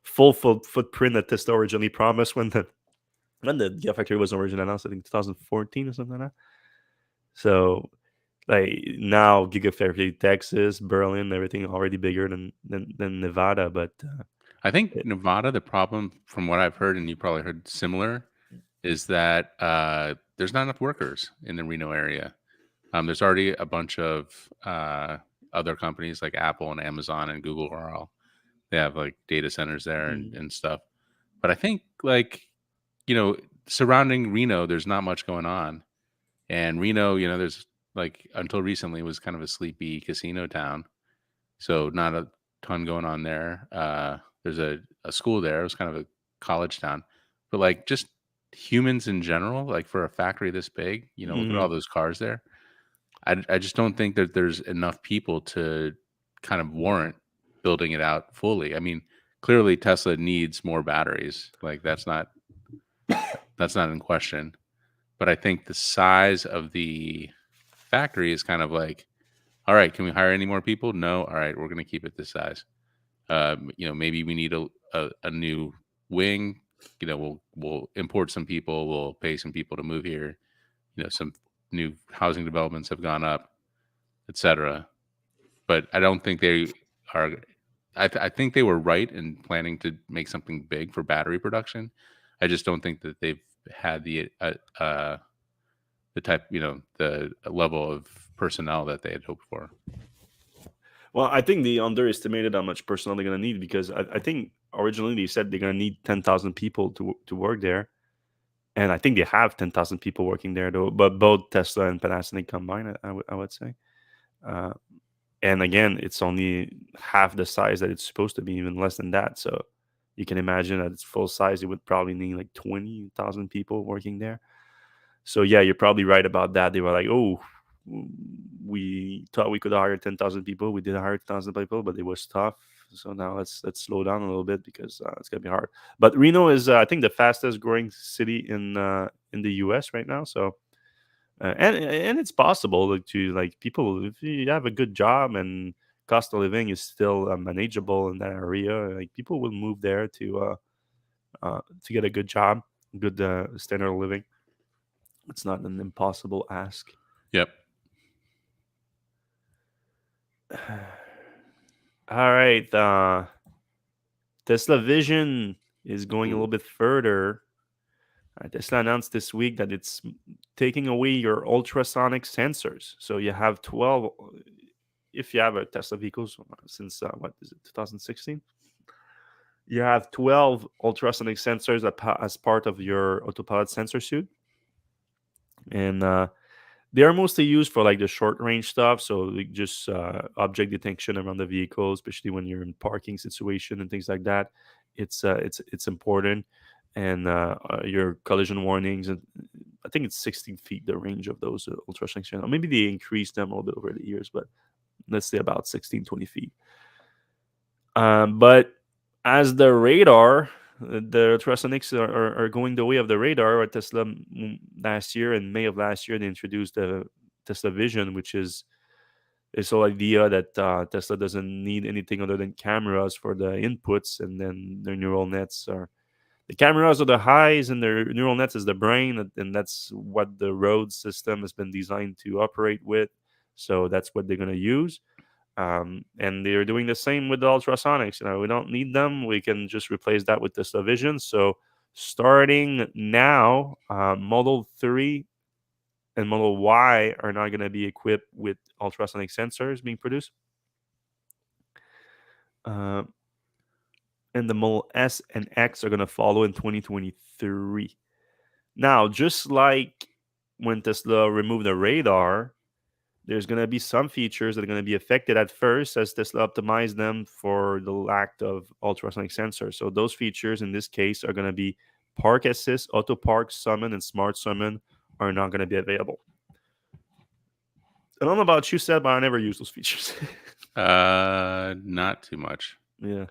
S3: full footprint that Tesla originally promised when the Gigafactory was originally announced. I think 2014 or something like that. So like now, Gigafactory, Texas, Berlin, everything already bigger than Nevada. But
S2: I think
S3: it,
S2: Nevada, the problem from what I've heard, and you probably heard similar, is that there's not enough workers in the Reno area. There's already a bunch of other companies like Apple and Amazon and Google are all they have like data centers there
S3: mm,
S2: and stuff. But I think like surrounding Reno, there's not much going on. And Reno, there's like until recently was kind of a sleepy casino town, so not a ton going on there. There's a school there. It was kind of a college town, but like just humans in general, like for a factory this big, look at all
S3: mhm.
S2: those cars there. I just don't think that there's enough people to kind of warrant building it out fully. I mean, clearly Tesla needs more batteries. Like that's not in question. But I think the size of the factory is kind of like, all right, can we hire any more people? No. All right, we're going to keep it this size. Maybe we need a new wing. We'll import some people. We'll pay some people to move here. Some new housing developments have gone up, etc. But I don't think they are. I think they were right in planning to make something big for battery production. I just don't think that they've had the type, the level of personnel that they had hoped for.
S3: Well, I think they underestimated how much personnel they're gonna need because I think originally they said they're gonna need 10,000 people to work there, and I think they have 10,000 people working there though. But both Tesla and Panasonic combined, I would say. Uh, and again, it's only half the size that it's supposed to be, even less than that. So you can imagine at its full size, it would probably need like 20,000 people working there. So yeah, you're probably right about that. They were like, "Oh, we thought we could hire 10,000 people. We did hire 10,000 people, but it was tough. So now let's slow down a little bit because it's gonna be hard." But Reno is, I think, the fastest growing city in the U.S. right now. So and it's possible to like people if you have a good job and cost of living is still manageable in that area. Like people will move there to get a good job, good standard of living. It's not an impossible ask.
S2: Yep.
S3: All right. Tesla Vision is going a
S2: Ooh.
S3: little bit further. Tesla announced this week that it's taking away your ultrasonic sensors. So you have 12, if you have a Tesla vehicle since what is it, 2016? You have 12 ultrasonic sensors as part of your autopilot sensor suite. And they are mostly used for like the short range stuff, so like just object detection around the vehicle, especially when you're in parking situation and things like that. It's important, and your collision warnings. And I think it's 16 feet the range of those ultrasonic channels. Maybe they increased them a little bit over the years, but let's say about 16, 20 feet. But as the radar, the ultrasonics are going the way of the radar. At Tesla last year, in May of last year, they introduced the Tesla Vision, which is this whole idea that Tesla doesn't need anything other than cameras for the inputs, and then their neural nets are the cameras are the highs, and their neural nets is the brain, and that's what the road system has been designed to operate with. So that's what they're going to use. And they're doing the same with the ultrasonics. We don't need them. We can just replace that with Tesla Vision. So starting now, Model 3 and Model Y are not going to be equipped with ultrasonic sensors being produced. Uh, and the Model S and X are going to follow in 2023. Now, just like when Tesla removed the radar, there's going to be some features that are going to be affected at first as Tesla optimized them for the lack of ultrasonic sensors. So those features in this case are going to be park assist, auto park, summon, and smart summon are not going to be available. I don't know about you, Seth, but I never use those features.
S2: Not too much.
S3: Yeah.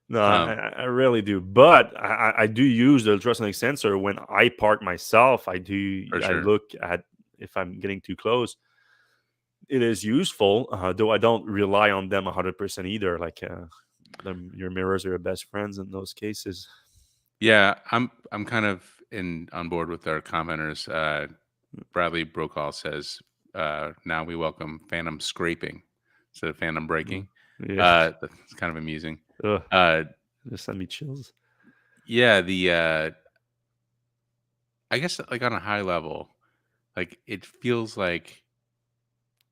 S3: No, I really do. But I do use the ultrasonic sensor when I park myself. I
S2: Sure.
S3: look at if I'm getting too close. It is useful, though I don't rely on them 100% either. Like your mirrors are your best friends in those cases.
S2: Yeah, I'm kind of on board with our commenters. Bradley Brokaw says, now we welcome phantom scraping instead of phantom braking.
S3: Yeah.
S2: That's kind of amusing.
S3: Ugh, just send me chills.
S2: Yeah, I guess like on a high level, like it feels like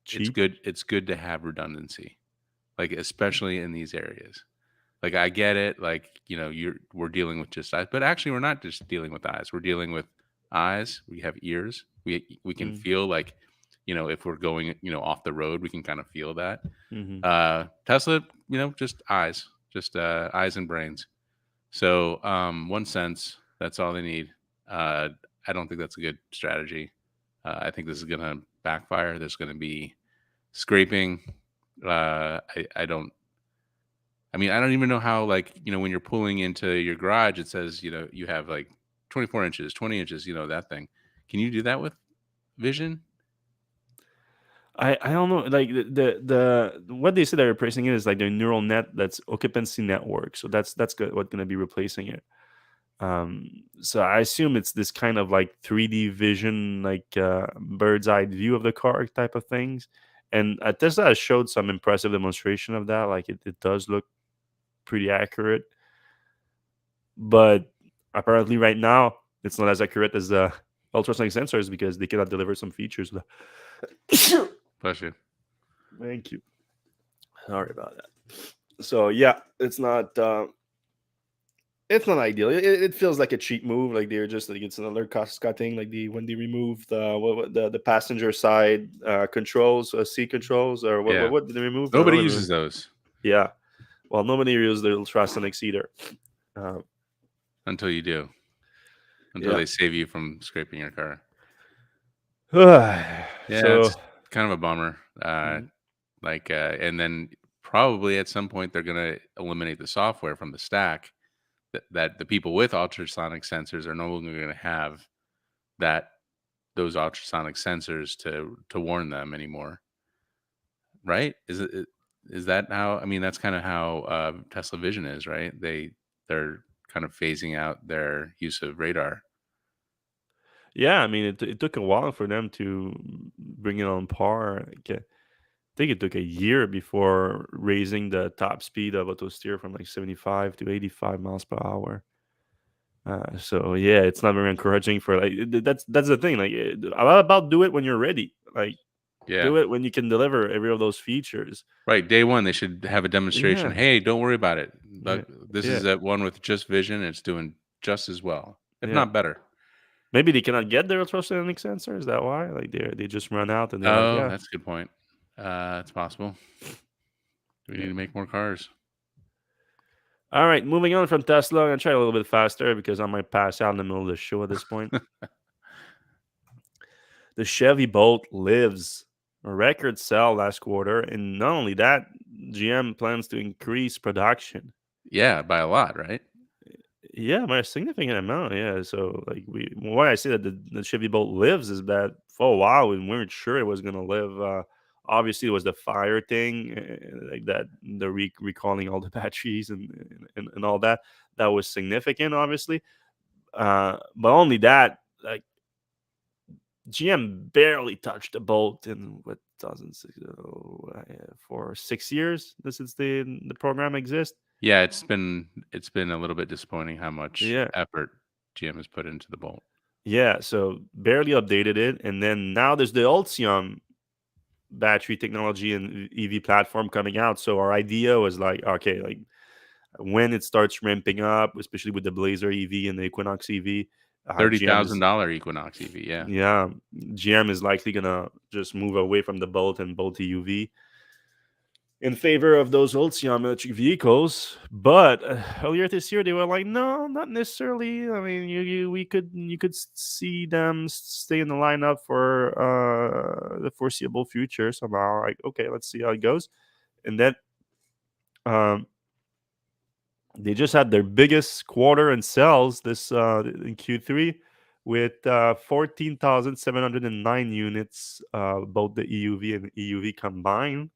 S3: Cheap.
S2: it's good to have redundancy, like especially in these areas. Like I get it, like we're dealing with just eyes, but actually we're not just dealing with eyes. We're dealing with eyes. We have ears. We can feel like if we're going off the road, we can kind of feel that. Tesla, just eyes, eyes and brains. So one sense, that's all they need. I don't think that's a good strategy. I think this is going to backfire. There's going to be scraping. I don't even know how, when you're pulling into your garage, it says, you have like 24 inches, 20 inches, that thing. Can you do that with vision?
S3: I don't know. Like the what they said they're replacing it is like their neural net that's occupancy network. So that's good. What's going to be replacing it? So I assume it's this kind of like 3D vision, like bird's eye view of the car type of things. And Tesla has showed some impressive demonstration of that. Like it does look pretty accurate, but apparently right now it's not as accurate as the ultrasonic sensors because they cannot deliver some features.
S2: Bless you.
S3: Thank you. Sorry about that. So yeah, it's not ideal. It feels like a cheap move. Like they're just like it's another cost cutting. Like when they removed the passenger side controls, seat controls, or what did they remove?
S2: Nobody uses those.
S3: Yeah. Well, nobody uses the ultrasonics either.
S2: Until you do. Until they save you from scraping your car. It's kind of a bummer. And then probably at some point they're going to eliminate the software from the stack that the people with ultrasonic sensors are no longer going to have those ultrasonic sensors to warn them anymore. Right? Is that how? I mean, that's kind of how Tesla Vision is, right? They're kind of phasing out their use of radar.
S3: Yeah, I mean, it took a while for them to bring it on par. I think it took a year before raising the top speed of auto steer from like 75 to 85 miles per hour. So yeah, it's not very encouraging for like that's the thing. Like, about do it when you're ready. Like, do it when you can deliver every of those features.
S2: Right, day one they should have a demonstration. Hey, don't worry about it. This is that one with just vision. It's doing just as well, if not better.
S3: Maybe they cannot get their ultrasonic sensor. Is that why? Like they just run out and they're like,
S2: that's a good point. It's possible. We need to make more cars.
S3: All right, moving on from Tesla. I'm gonna try a little bit faster because I might pass out in the middle of the show at this point. The Chevy Bolt lives a record sell last quarter, and not only that, GM plans to increase production.
S2: Yeah, by a lot, right?
S3: Yeah, by a significant amount. Yeah, so like why I say that the Chevy Bolt lives is that for a while we weren't sure it was going to live Obviously, it was the fire thing, like that, the recalling all the batteries and all that. That was significant, obviously. But only that, like GM barely touched the Bolt in what 2006 for 6 years. This is the program exists.
S2: Yeah, it's been a little bit disappointing how much
S3: Yeah,
S2: effort GM has put into the Bolt.
S3: yeah. So barely updated it, and then now there's the Ultium battery technology and EV platform coming out. So our idea was like, okay, like when it starts ramping up, especially with the Blazer EV and the Equinox EV, GM is
S2: $30,000 Equinox EV. Yeah.
S3: yeah, GM is likely gonna just move away from the Bolt and Bolt EUV in favor of those Ultium electric vehicles. But earlier this year, they were like, no, not necessarily. I mean, you could see them stay in the lineup for the foreseeable future somehow. Like, okay, let's see how it goes. And then um, they just had their biggest quarter in sales this in Q3 with 14,709 units, both the EUV and EUV combined.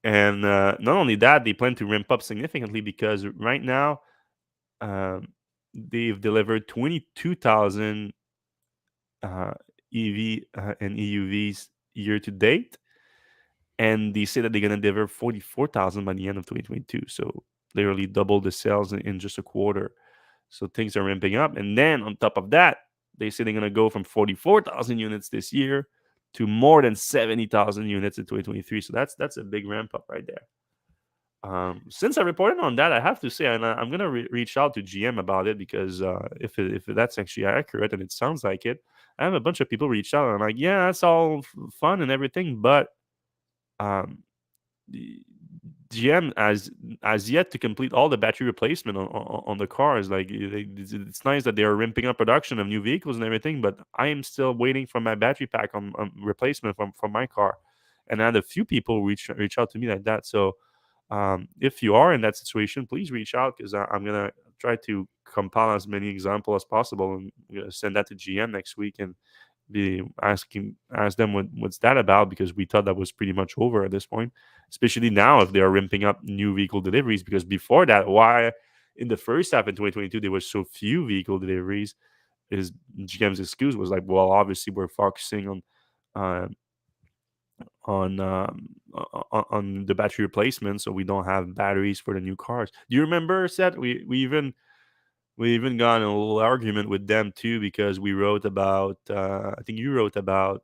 S3: And not only that, they plan to ramp up significantly because right now they've delivered 22,000 EV and EUVs year to date. And they say that they're going to deliver 44,000 by the end of 2022. So literally double the sales in just a quarter. So things are ramping up. And then on top of that, they say they're going to go from 44,000 units this year to more than 70,000 units in 2023. So that's a big ramp up right there. Since I reported on that, I have to say, and I'm gonna reach out to GM about it because if that's actually accurate and it sounds like it, I have a bunch of people reach out and I'm like, yeah, that's all fun and everything, but um, the GM has yet to complete all the battery replacement on the cars. Like it's nice that they are ramping up production of new vehicles and everything, but I am still waiting for my battery pack on replacement from my car. And I had a few people reach out to me like that. So if you are in that situation, please reach out because I'm gonna try to compile as many examples as possible and send that to GM next week and be ask them what's that about, because we thought that was pretty much over at this point, especially now if they are ramping up new vehicle deliveries, because before that, why in the first half in 2022 there was so few vehicle deliveries, is GM's excuse was like, well, obviously we're focusing uh, on the battery replacement, so we don't have batteries for the new cars. Do you remember, Seth? We even got in a little argument with them too, because we wrote about I think you wrote about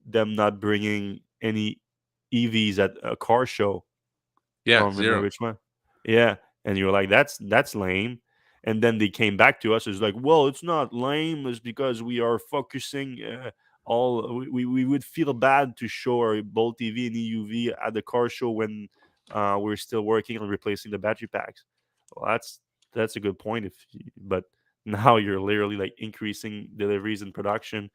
S3: them not bringing any EVs at a car show. I
S2: Yeah,
S3: don't remember
S2: zero.
S3: which one. Yeah, and you were like, that's lame. And then they came back to us. It's like, well, it's not lame. It's because we are focusing all. We would feel bad to show our Bolt EV and EUV at the car show when we're still working on replacing the battery packs. Well, that's a good point. But now you're literally like increasing deliveries and production,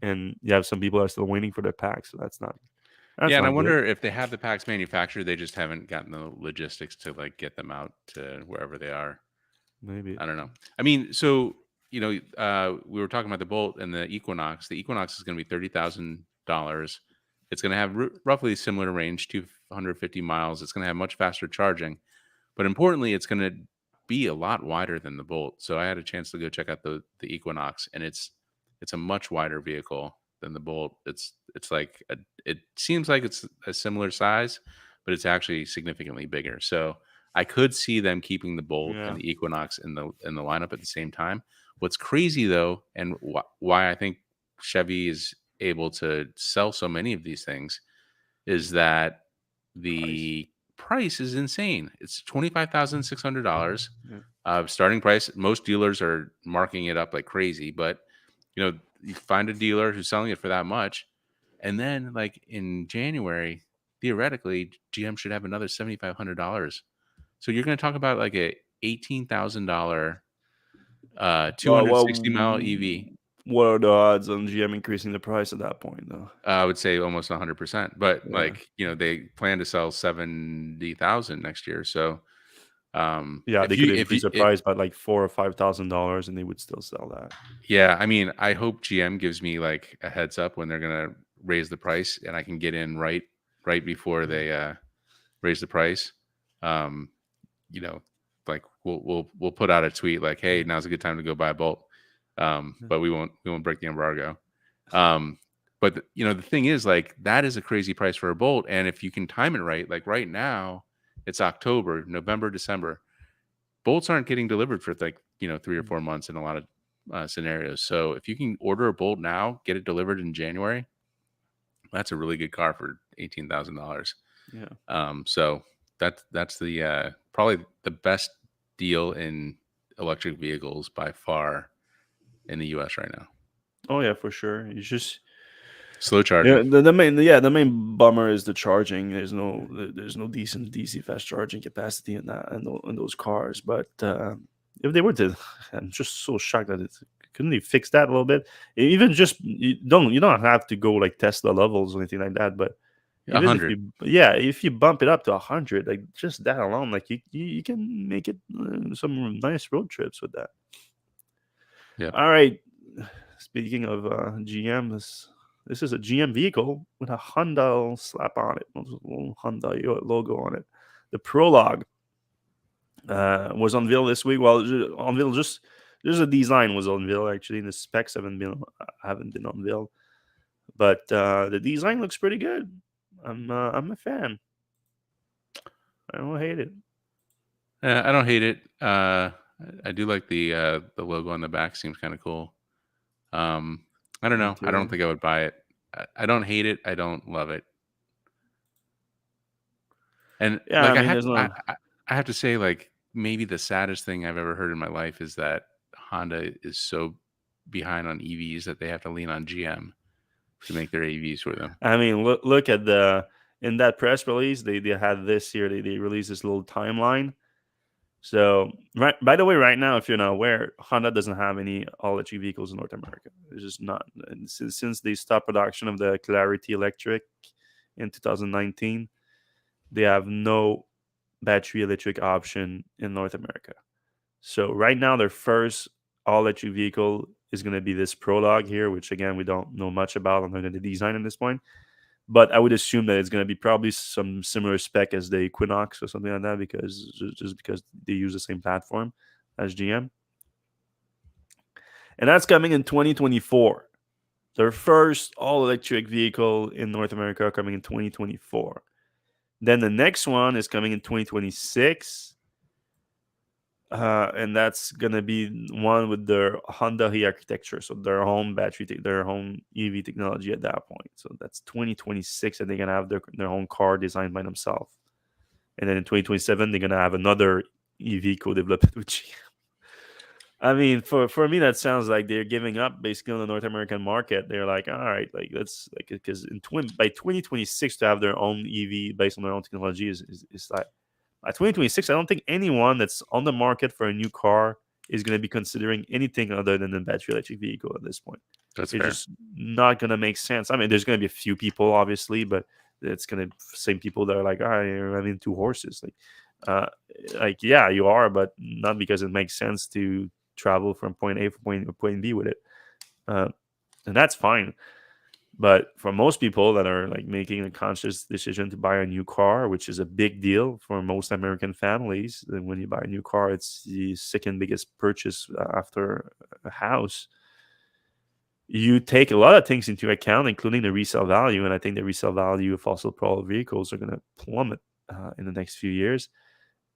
S3: and you have some people that are still waiting for their packs. So that's
S2: Yeah, and I
S3: not good.
S2: wonder if they have the packs manufactured, they just haven't gotten the logistics to like get them out to wherever they are.
S3: Maybe.
S2: I don't know. I mean, so we were talking about the Bolt and the Equinox. The Equinox is going to be $30,000. It's going to have roughly similar range, 250 miles. It's going to have much faster charging, but importantly, it's going to be a lot wider than the Bolt. So I had a chance to go check out the Equinox, and it's a much wider vehicle than the Bolt. It seems like it's a similar size, but it's actually significantly bigger. So I could see them keeping the Bolt
S3: Yeah.
S2: and the Equinox in the lineup at the same time. What's crazy though, and why I think Chevy is able to sell so many of these things, is that the price is insane. It's $25,600
S3: Yeah.
S2: starting price. Most dealers are marking it up like crazy, but you find a dealer who's selling it for that much, and then like in January, theoretically, GM should have another $7,500. So you're going to talk about like a $18,000 260-mile EV.
S3: What are the odds on GM increasing the price at that point, though?
S2: I would say almost 100%. But
S3: Yeah.
S2: they plan to sell 70,000 next year. So
S3: Yeah,
S2: if
S3: they
S2: you
S3: could increase the price by like $4,000 or $5,000, and they would still sell that.
S2: yeah, I mean, I hope GM gives me like a heads up when they're gonna raise the price, and I can get in right right before they raise the price. Um, you know, like we'll put out a tweet like, "Hey, now's a good time to go buy a Bolt," but we won't break the embargo. But the thing is, like, that is a crazy price for a Bolt, and if you can time it right, like right now, it's October, November, December. Bolts aren't getting delivered for like 3 or 4 months in a lot of scenarios. So if you can order a Bolt now, get it delivered in January, that's a really good car for $18,000.
S3: Yeah.
S2: So that's the probably the best deal in electric vehicles by far in the U.S. right now.
S3: Oh yeah, for sure. You just
S2: Slow charging.
S3: the main bummer is the charging. There's no decent DC fast charging capacity in those cars. But if they were to, I'm just so shocked that couldn't they fix that a little bit? Even just you don't have to go like Tesla levels or anything like that. But even if
S2: 100.
S3: if you bump it up to 100, like just that alone, like you can make it some nice road trips with that.
S2: Yeah.
S3: All right. Speaking of GM, this is a GM vehicle with a Honda slap on it, a little Honda logo on it. The Prologue was unveiled this week. Well, unveiled just a design was unveiled actually. The specs haven't been unveiled, but the design looks pretty good. I'm a fan. I don't hate it.
S2: I don't hate it. I do like the logo on the back. Seems kind of cool. I don't
S3: Me
S2: know. I don't
S3: too.
S2: think I would buy it. I don't hate it. I don't love it. And
S3: Yeah,
S2: like
S3: I mean, there's no.
S2: I have to say, like, maybe the saddest thing I've ever heard in my life is that Honda is so behind on EVs that they have to lean on GM to make their EVs for them.
S3: I mean, look at in that press release they had this here. They released this little timeline. So, right. By the way, right now, if you're not aware, Honda doesn't have any all-electric vehicles in North America. It's just not. And since they stopped production of the Clarity Electric in 2019, they have no battery electric option in North America. So right now, their first all-electric vehicle is going to be this Prologue here, which again we don't know much about other than the design at this point. But I would assume that it's going to be probably some similar spec as the Equinox or something like that, because just because they use the same platform as GM. And that's coming in 2024. Their first all-electric vehicle in North America coming in 2024. Then the next one is coming in 2026. And that's gonna be one with their Honda architecture, so their own battery, their own EV technology at that point. So that's 2026, and they're gonna have their own car designed by themselves. And then in 2027, they're gonna have another EV co-developed with GM. I mean, for me, that sounds like they're giving up basically on the North American market. They're like, all right, like let's like because by 2026 to have their own EV based on their own technology is like. By 2026, I don't think anyone that's on the market for a new car is going to be considering anything other than a battery electric vehicle at this point.
S2: That's
S3: It's
S2: fair.
S3: just not going to make sense. I mean, there's going to be a few people, obviously, but it's going to same people that are like, you're having two horses. Yeah, you are, but not because it makes sense to travel from point A to point B with it, and that's fine. But for most people that are like making a conscious decision to buy a new car, which is a big deal for most American families, then when you buy a new car, it's the second biggest purchase after a house. You take a lot of things into account, including the resale value, and I think the resale value of fossil fuel vehicles are going to plummet in the next few years.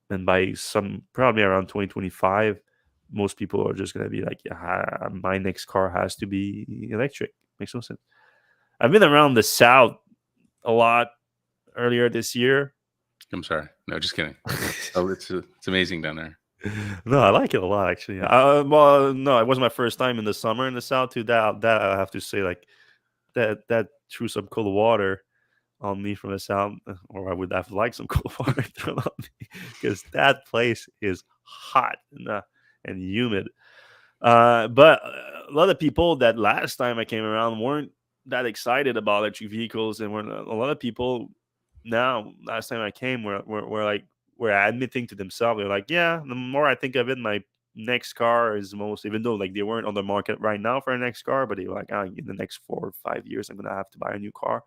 S3: And by probably around 2025, most people are just going to be like, yeah, my next car has to be electric. Makes no sense. I've been around the South a lot earlier this year.
S2: I'm sorry. No, just kidding. Oh, it's amazing down there.
S3: No, I like it a lot actually. Well, no, it wasn't my first time in the summer in the South too. That I have to say, like that threw some cold water on me from the South, or I would have liked some cold water thrown on me because that place is hot and humid. But a lot of people that last time I came around weren't that excited about electric vehicles, and a lot of people now. Last time I came, were admitting to themselves, they're like, yeah, the more I think of it, my next car is most, even though like they weren't on the market right now for a next car, but they were like, in the next 4 or 5 years, I'm gonna have to buy a new car.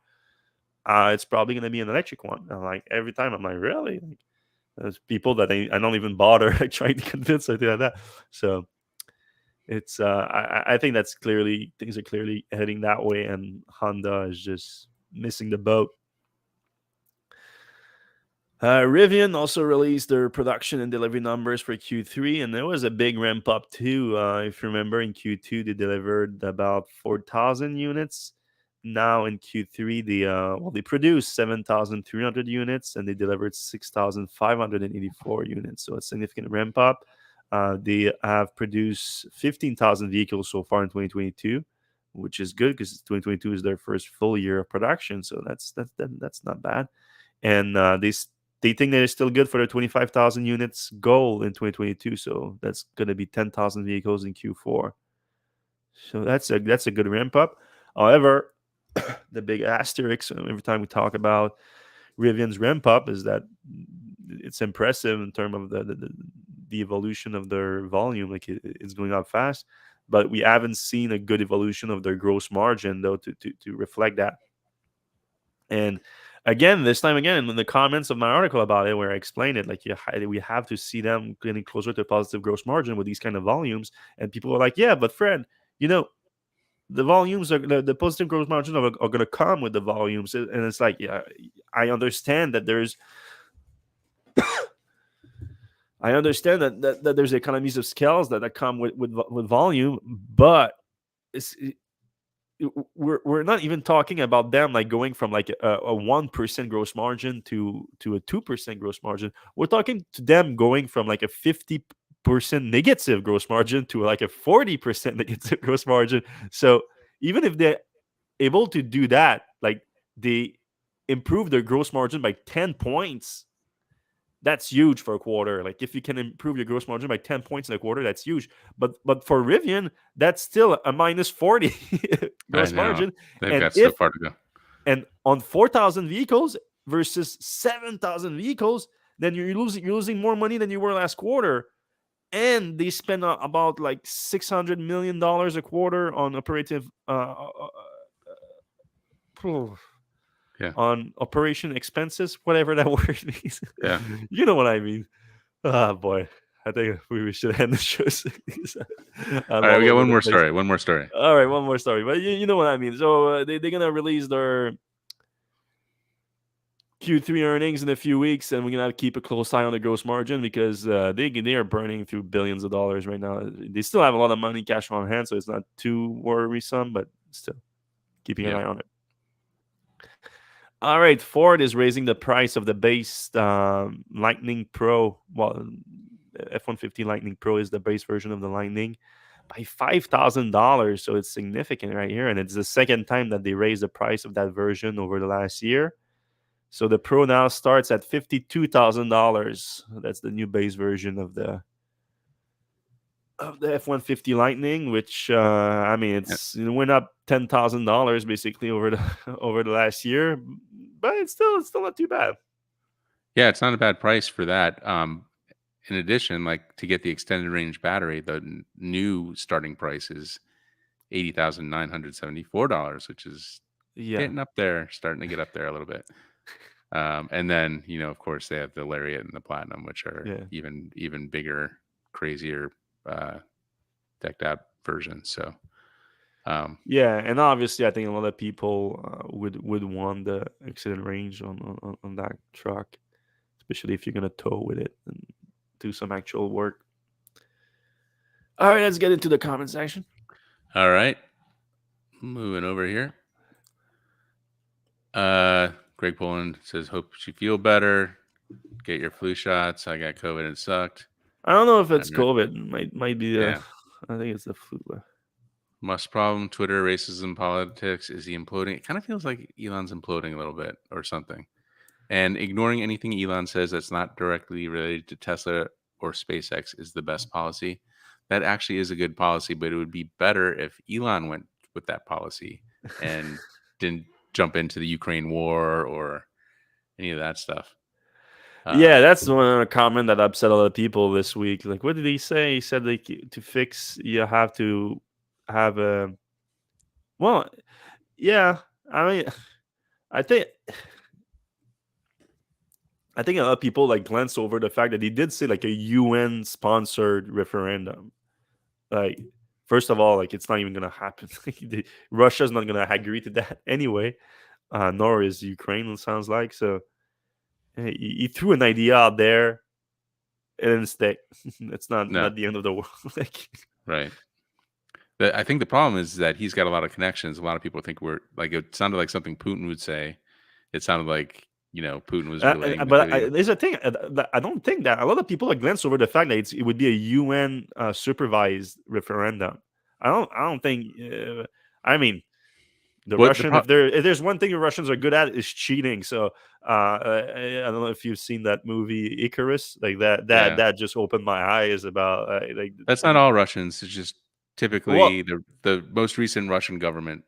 S3: it's probably going to be an electric one. And like every time, I'm like, really? Like, there's people that I don't even bother like trying to convince or anything like that. So it's I think that's clearly things are clearly heading that way, and Honda is just missing the boat. Rivian also released their production and delivery numbers for Q3, and there was a big ramp up too. If you remember, in Q2 they delivered about 4,000 units. Now in Q3 they produced 7,300 units and they delivered 6,584 units. So a significant ramp up. They have produced 15,000 vehicles so far in 2022, which is good because 2022 is their first full year of production. So that's not bad. And they think they're still good for their 25,000 units goal in 2022. So that's going to be 10,000 vehicles in Q4. So that's a good ramp up. However, the big asterisk every time we talk about Rivian's ramp up is that it's impressive in terms of the evolution of their volume. Like it's going up fast, but we haven't seen a good evolution of their gross margin though to reflect that. And again, this time again, in the comments of my article about it, where I explain it, like we have to see them getting closer to a positive gross margin with these kind of volumes. And people are like, yeah, but Fred, the volumes are the positive gross margin are going to come with the volumes. And it's like, yeah, I understand that there's that there's economies of scales that come with volume, but we're not even talking about them like going from like a 1% gross margin to a 2% gross margin. We're talking to them going from like a 50% negative gross margin to like a 40% negative gross margin. So even if they're able to do that, like they improve their gross margin by 10 points, that's huge for a quarter. Like if you can improve your gross margin by 10 points in a quarter, that's huge. But for Rivian, that's still a minus 40 gross margin.
S2: They've got so far to go.
S3: And on 4,000 vehicles versus 7,000 vehicles, then you're losing more money than you were last quarter. And they spend about like $600 million a quarter on operative on operation expenses, whatever that word means.
S2: Yeah.
S3: You know what I mean. Oh boy. I think we should end the show.
S2: All right, we got one more story. One more story.
S3: All right, one more story. But you know what I mean. So they're gonna release their Q3 earnings in a few weeks, and we're gonna have to keep a close eye on the gross margin because they are burning through billions of dollars right now. They still have a lot of money, cash on hand, so it's not too worrisome, but still keeping an eye on it. All right, Ford is raising the price of the base Lightning Pro. Well, F-150 Lightning Pro is the base version of the Lightning by $5,000. So it's significant right here. And it's the second time that they raised the price of that version over the last year. So the Pro now starts at $52,000. That's the new base version of the F-150 Lightning, which I mean, it's went up $10,000 basically over the last year, but it's still not too bad.
S2: Yeah, it's not a bad price for that. In addition, like to get the extended range battery, the new starting price is $80,974, which is getting up there, starting to get up there a little bit. And then of course, they have the Lariat and the Platinum, which are even bigger, crazier, decked out versions. So
S3: and obviously I think a lot of people would want the extended range on that truck, especially if you're gonna tow with it and do some actual work. All right, let's get into the comment section.
S2: All right, moving over here. Greg Poland says, hope you feel better, get your flu shots. I got COVID and it sucked.
S3: I don't know if it's COVID. Might be I think it's the flu.
S2: Musk problem, Twitter, racism, politics. Is he imploding? It kind of feels like Elon's imploding a little bit or something. And ignoring anything Elon says that's not directly related to Tesla or SpaceX is the best policy. That actually is a good policy, but it would be better if Elon went with that policy and didn't jump into the Ukraine war or any of that stuff.
S3: That's one comment that upset a lot of people this week. Like, what did he say? He said like to fix, you have to have a. Well, yeah. I mean, I think I think a lot of people like glance over the fact that he did say like a UN sponsored referendum. Like, first of all, like it's not even gonna happen. Russia's not gonna agree to that anyway. Nor is Ukraine. It sounds like so. He threw an idea out there, and then stick. It's not
S2: No,
S3: the end of the world. Like,
S2: right. I think the problem is that he's got a lot of connections. A lot of people think we're like, it sounded like something Putin would say. It sounded like, Putin was relaying the video.
S3: there's a thing. I don't think that a lot of people like glance over the fact that it would be a UN supervised referendum. I don't think. I mean, the
S2: What the
S3: Russian, if there's one thing the Russians are good at is cheating. So I don't know if you've seen that movie Icarus, like
S2: Yeah,
S3: that just opened my eyes about like
S2: that's not all Russians. It's just typically
S3: well,
S2: the most recent Russian government.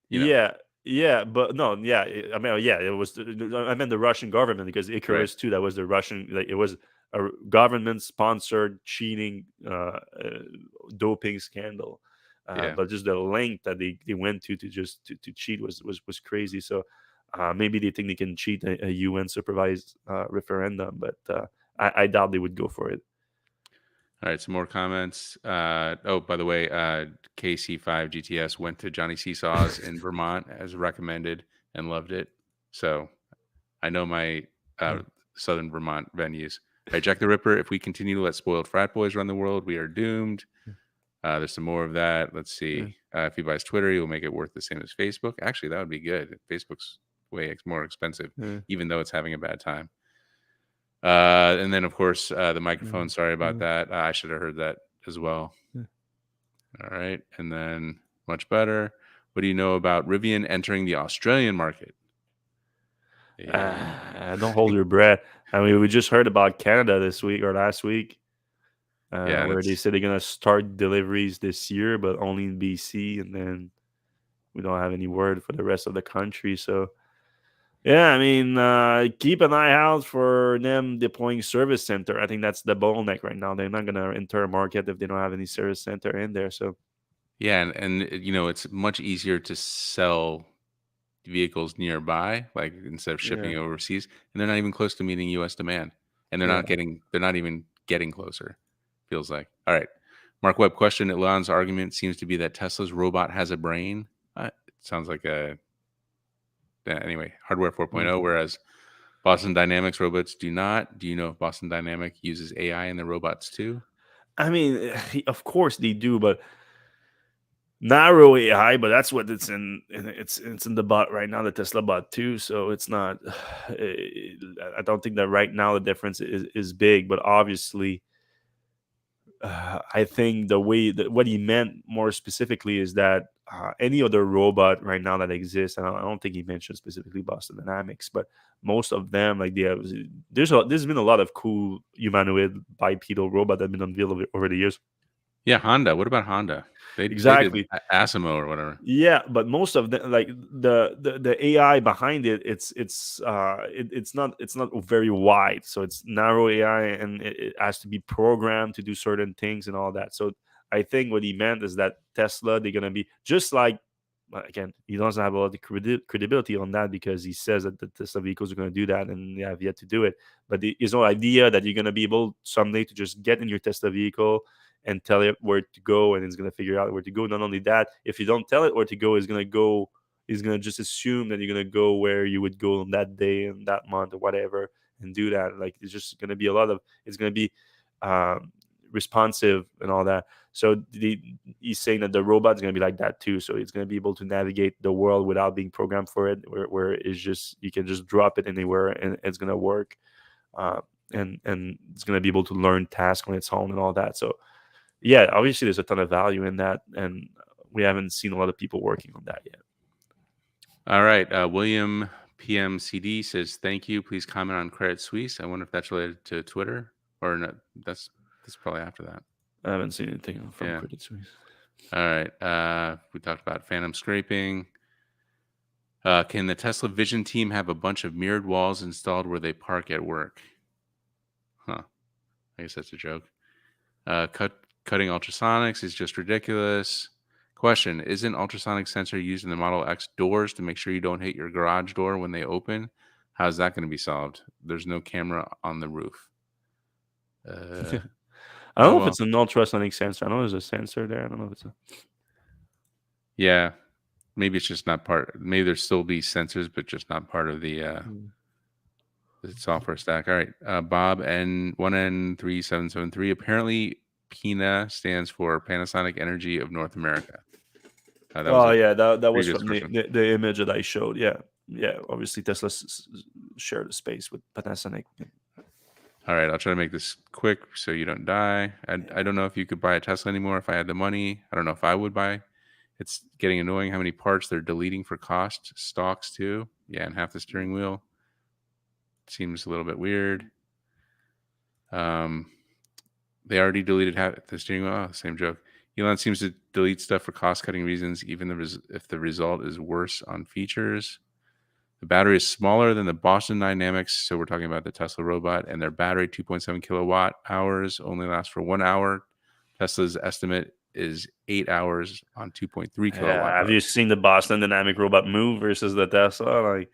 S3: yeah, yeah, but no, yeah, I mean, yeah, it was. I meant the Russian government because
S2: Right.
S3: Icarus too. That was the Russian. Like, it was a government-sponsored cheating, doping scandal.
S2: Yeah.
S3: But just the length that they went to just to cheat was crazy. So maybe they think they can cheat a UN supervised referendum, but I doubt they would go for it.
S2: All right, some more comments. Oh, by the way, KC5 GTS went to Johnny Seesaw's in Vermont as recommended and loved it. So I know my
S3: Yeah.
S2: Southern Vermont venues. All right, Jack the Ripper, if we continue to let spoiled frat boys run the world, we are doomed. There's some more of that. Let's see. If he buys Twitter, he will make it worth the same as Facebook. Actually, that would be good. Facebook's way more expensive,
S3: Yeah.
S2: even though it's having a bad time. And then, of course, the microphone. Sorry about that. I should have heard that as well.
S3: Yeah.
S2: All right. And then, much better. What do you know about Rivian entering the Australian market?
S3: Don't hold your breath. I mean, we just heard about Canada this week or last week,
S2: Yeah,
S3: where they said they're gonna start deliveries this year, but only in BC, and then we don't have any word for the rest of the country. So, yeah, I mean, keep an eye out for them deploying service center. I think that's the bottleneck right now. They're not gonna enter a market if they don't have any service center in there. So,
S2: yeah, and it's much easier to sell vehicles nearby, like instead of shipping
S3: yeah,
S2: overseas, and they're not even close to meeting U.S. demand, and they're
S3: yeah.
S2: not even getting closer. Feels like. All right, Mark Webb question: Elon's argument seems to be that Tesla's robot has a brain. It sounds like anyway, hardware 4.0, whereas Boston Dynamics robots do not. Do you know if Boston Dynamic uses AI in the robots too?
S3: I mean, of course they do, but narrow AI, but that's what it's in. It's in the bot right now, the Tesla bot too. So it's not. I don't think that right now the difference is big, but obviously, I think the way that what he meant more specifically is that any other robot right now that exists, and I don't think he mentioned specifically Boston Dynamics, but most of them, like there's been a lot of cool humanoid bipedal robot that have been unveiled over the years.
S2: Yeah, Honda. What about Honda? They did
S3: Exactly.
S2: Asimo or whatever.
S3: Yeah, but most of them, like the AI behind it, it's not very wide. So it's narrow AI, and it has to be programmed to do certain things and all that. So I think what he meant is that Tesla, they're gonna be just like, again, he doesn't have a lot of credibility on that because he says that the Tesla vehicles are going to do that, and they have yet to do it. But there's no idea that you're going to be able someday to just get in your Tesla vehicle and tell it where to go, and it's going to figure out where to go. Not only that, if you don't tell it where to go, it's going to just assume that you're going to go where you would go on that day and that month or whatever, and do that. Like, it's just going to be it's going to be responsive and all that. So he's saying that the robot's going to be like that too. So it's going to be able to navigate the world without being programmed for it, where it's just, you can just drop it anywhere and it's going to work. And it's going to be able to learn tasks on its own and all that. So yeah, obviously there's a ton of value in that, and we haven't seen a lot of people working on that yet.
S2: All right. William PMCD says, thank you. Please comment on Credit Suisse. I wonder if that's related to Twitter or not. That's probably after that.
S3: I haven't seen anything from Credit Suisse.
S2: All right. We talked about phantom scraping. Can the Tesla Vision team have a bunch of mirrored walls installed where they park at work? Huh. I guess that's a joke. Cutting ultrasonics is just ridiculous. Question: isn't ultrasonic sensor used in the Model X doors to make sure you don't hit your garage door when they open? How's that going to be solved? There's no camera on the roof.
S3: I
S2: Oh
S3: don't know if
S2: well.
S3: it's an ultrasonic sensor. I know there's a sensor there. I don't know if it's a.
S2: Yeah, maybe it's just not part. Maybe there still be sensors, but just not part of the software stack. All right, Bob N1N3773. Apparently, PINA stands for Panasonic Energy of North America. That was
S3: Oh
S2: a
S3: yeah, that was
S2: previous
S3: from
S2: question.
S3: the image that I showed. Yeah, yeah. Obviously, Tesla shared the space with Panasonic.
S2: All right, I'll try to make this quick so you don't die. I don't know if you could buy a Tesla anymore if I had the money. I don't know if I would buy. It's getting annoying how many parts they're deleting for cost. Stocks too. Yeah, and half the steering wheel. Seems a little bit weird. They already deleted half the steering wheel. Oh, same joke. Elon seems to delete stuff for cost-cutting reasons, even if the result is worse on features. The battery is smaller than the Boston Dynamics, so we're talking about the Tesla robot, and their battery, 2.7 kilowatt hours, only lasts for 1 hour. Tesla's estimate is 8 hours on 2.3 kilowatt
S3: Yeah, have
S2: hours.
S3: you seen the Boston Dynamic robot move versus the Tesla? Like,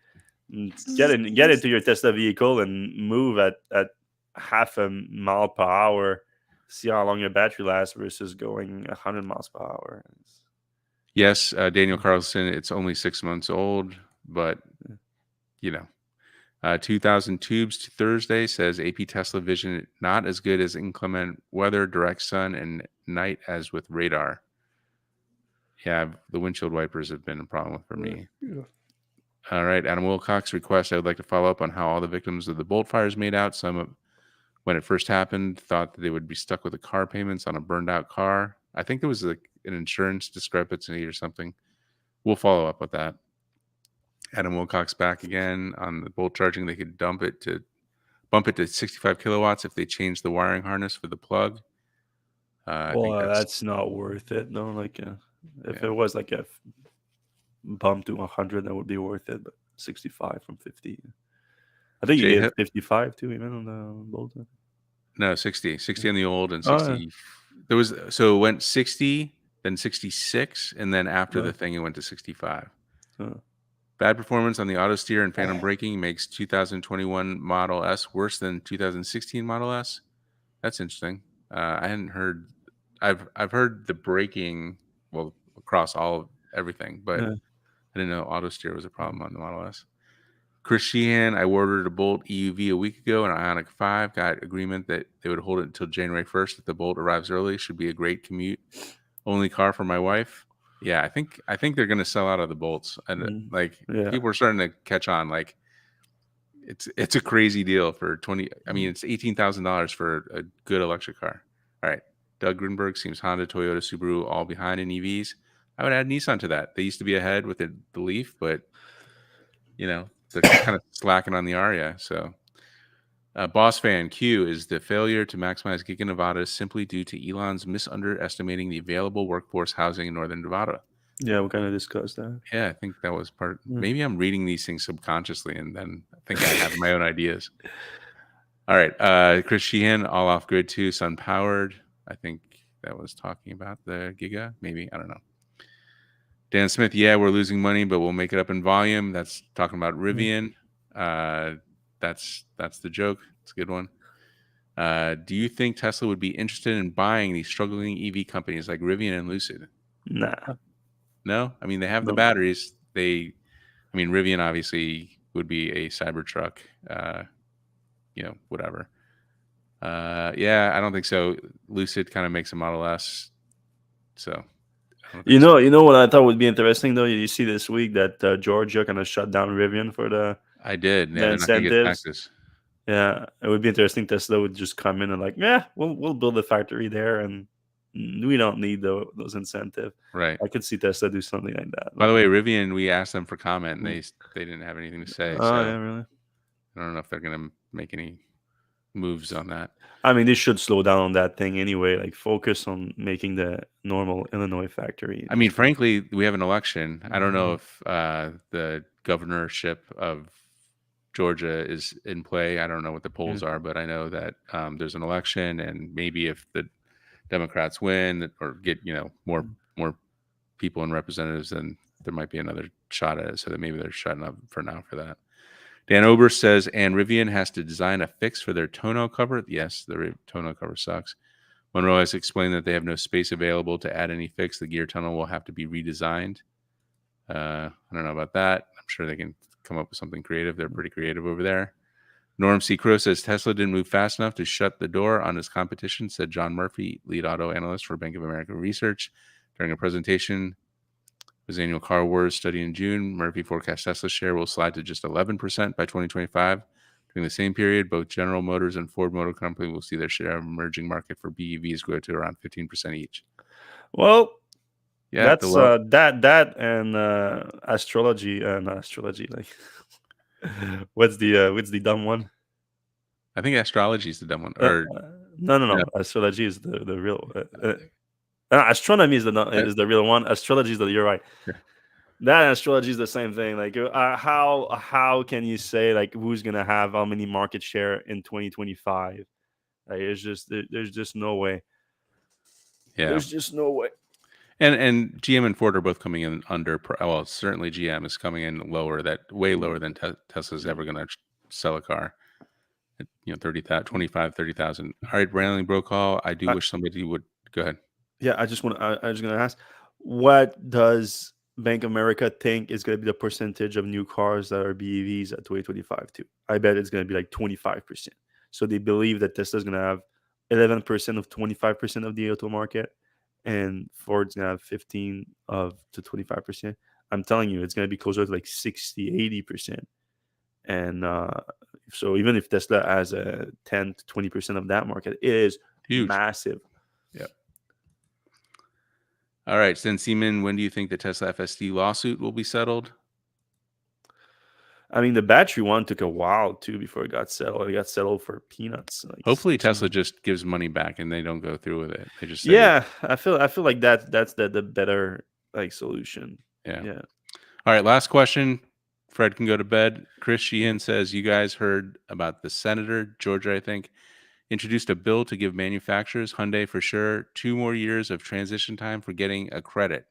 S3: get into your Tesla vehicle and move at half a mile per hour. See how long your battery lasts versus going 100 miles per hour.
S2: Yes, Daniel Carlson, it's only 6 months old, but, you know. 2,000 tubes to Thursday says AP Tesla vision not as good as inclement weather, direct sun, and night as with radar. Yeah, the windshield wipers have been a problem for me.
S3: Yeah.
S2: All right, Adam Wilcox requests I would like to follow up on how all the victims of the Bolt fires made out. Some, when it first happened, thought that they would be stuck with the car payments on a burned out car. I think there was an insurance discrepancy or something. We'll follow up with that. Adam Wilcox back again on the Bolt charging. They could bump it to 65 kilowatts if they change the wiring harness for the plug. I think
S3: that's not worth it. No, like if
S2: Yeah.
S3: it was like a bump to 100, that would be worth it. But 65 from 50. I think you
S2: Jay
S3: get
S2: Hip-
S3: 55 too, even on the Bolt.
S2: no 60 on the old and
S3: Oh,
S2: 60. There was so it went 60, then 66, and then after
S3: Yeah.
S2: the thing it went to 65.
S3: Oh.
S2: Bad performance on the auto steer and phantom braking makes 2021 Model S worse than 2016 Model S. That's interesting. I hadn't heard. I've heard the braking across everything, but
S3: Yeah.
S2: I didn't know auto steer was a problem on the Model S. Chris Sheehan, I ordered a Bolt EUV a week ago, and Ioniq 5 got agreement that they would hold it until January 1st. If the Bolt arrives early, should be a great commute only car for my wife. Yeah, I think they're going to sell out of the Bolts, and
S3: Yeah.
S2: people are starting to catch on. Like it's a crazy deal for 20. I mean, it's $18,000 for a good electric car. All right, Doug Grinberg seems Honda, Toyota, Subaru all behind in EVs. I would add Nissan to that. They used to be ahead with the Leaf, but they're kind of slacking on the Aria. So, Boss Fan Q is the failure to maximize Giga Nevada simply due to Elon's misunderestimating the available workforce housing in Northern Nevada.
S3: Yeah, we kind of discussed that.
S2: Yeah, I think that was part. Maybe I'm reading these things subconsciously, and then I think I have my own ideas. All right, Chris Sheehan, all off grid too, sun powered. I think that was talking about the Giga. Maybe, I don't know. Dan Smith, yeah, we're losing money, but we'll make it up in volume. That's talking about Rivian. That's the joke. It's a good one. Do you think Tesla would be interested in buying these struggling EV companies like Rivian and Lucid?
S3: Nah.
S2: No, I mean they have the batteries. Rivian obviously would be a Cybertruck. Whatever. Yeah, I don't think so. Lucid kind of makes a Model S. So.
S3: You know what I thought would be interesting though. You see this week that Georgia kind of shut down Rivian for the.
S2: I did. Yeah,
S3: the
S2: they're not going to get
S3: incentives.
S2: taxes.
S3: Yeah, it would be interesting. Tesla would just come in and like, we'll build a factory there, and we don't need those incentives.
S2: Right.
S3: I could see Tesla do something like that.
S2: By the way, Rivian, we asked them for comment, and they didn't have anything to say.
S3: Oh, yeah, really?
S2: I don't know if they're going to make any moves on that.
S3: I mean, they should slow down on that thing anyway. Like, focus on making the normal Illinois factory.
S2: I mean, frankly, we have an election. I don't know if the governorship of Georgia is in play. I don't know what the polls are, but I know that there's an election, and maybe if the Democrats win or get more people and representatives, then there might be another shot at it. So that maybe they're shutting up for now for that. Dan Oberst says, and Rivian has to design a fix for their tonneau cover. Yes, the tonneau cover sucks. Monroe has explained that they have no space available to add any fix. The gear tunnel will have to be redesigned. I don't know about that. I'm sure they can come up with something creative. They're pretty creative over there. Norm C. Crow says Tesla didn't move fast enough to shut the door on its competition, said John Murphy, lead auto analyst for Bank of America Research. During a presentation, his annual Car Wars study in June, Murphy forecasts Tesla's share will slide to just 11% by 2025. During the same period, both General Motors and Ford Motor Company will see their share of emerging market for BEVs grow to around 15% each.
S3: Well,
S2: Yeah,
S3: that's that and astrology and astrology. Like, what's the dumb one?
S2: I think astrology is the dumb one. Or
S3: No.
S2: Yeah.
S3: Astrology is the real. Astronomy is the real one. Astrology is you're right.
S2: Yeah.
S3: That and astrology is the same thing. Like, how can you say like who's gonna have how many market share in 2025? Like, it's just there's just no way.
S2: Yeah.
S3: There's just no way.
S2: And GM and Ford are both coming in under. Well, certainly GM is coming in lower, way lower than Tesla's ever going to sell a car. At, 30,000. All right, Brandon Brokaw, I do wish somebody would go ahead.
S3: Yeah, I just want to. I was going to ask, what does Bank of America think is going to be the percentage of new cars that are BEVs at 2025 too? I bet it's going to be like 25%. So they believe that Tesla's going to have 11% of 25% of the auto market, and Ford's going to have 15 to 25%. I'm telling you, it's going to be closer to like 60, 80%. And so even if Tesla has a 10 to 20% of that market, it is
S2: huge,
S3: massive.
S2: Yeah. All right, Sten Seaman, when do you think the Tesla FSD lawsuit will be settled?
S3: I mean, the battery one took a while too before it got settled. It got settled for peanuts. Like,
S2: hopefully, Tesla just gives money back and they don't go through with it. They just say,
S3: yeah. I feel like that's the better like solution.
S2: Yeah. All right, last question. Fred can go to bed. Chris Sheehan says, you guys heard about the senator, Georgia, I think, introduced a bill to give manufacturers, Hyundai for sure, 2 more years of transition time for getting a credit.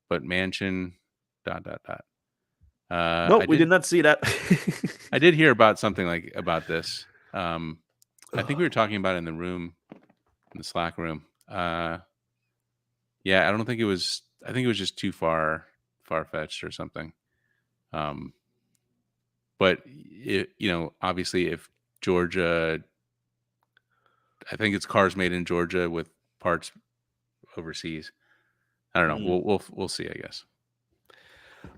S2: But Manchin, ...
S3: No, we did not see that.
S2: I did hear about something about this. I think we were talking about it in the room, in the Slack room. Yeah, I don't think it was. I think it was just too far-fetched or something. But obviously, if Georgia, I think it's cars made in Georgia with parts overseas. I don't know. We'll see, I guess.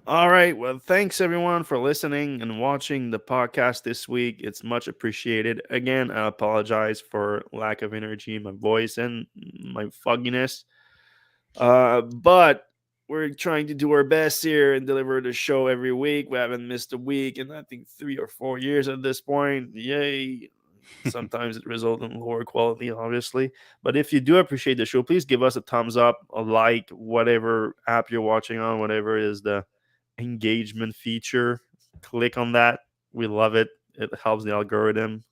S3: All right. Well, thanks everyone for listening and watching the podcast this week. It's much appreciated. Again, I apologize for lack of energy in my voice and my fogginess. But we're trying to do our best here and deliver the show every week. We haven't missed a week in I think 3 or 4 years at this point. Yay. Sometimes it results in lower quality, obviously. But if you do appreciate the show, please give us a thumbs up, a like, whatever app you're watching on, whatever is the engagement feature. Click on that. We love it. It helps the algorithm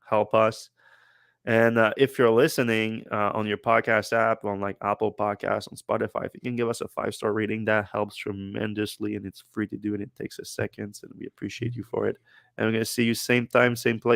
S3: help us. And if you're listening on your podcast app, on like Apple Podcasts, on Spotify, if you can give us a 5-star rating, that helps tremendously. And it's free to do, and it takes a second. And we appreciate you for it. And we're going to see you same time, same place.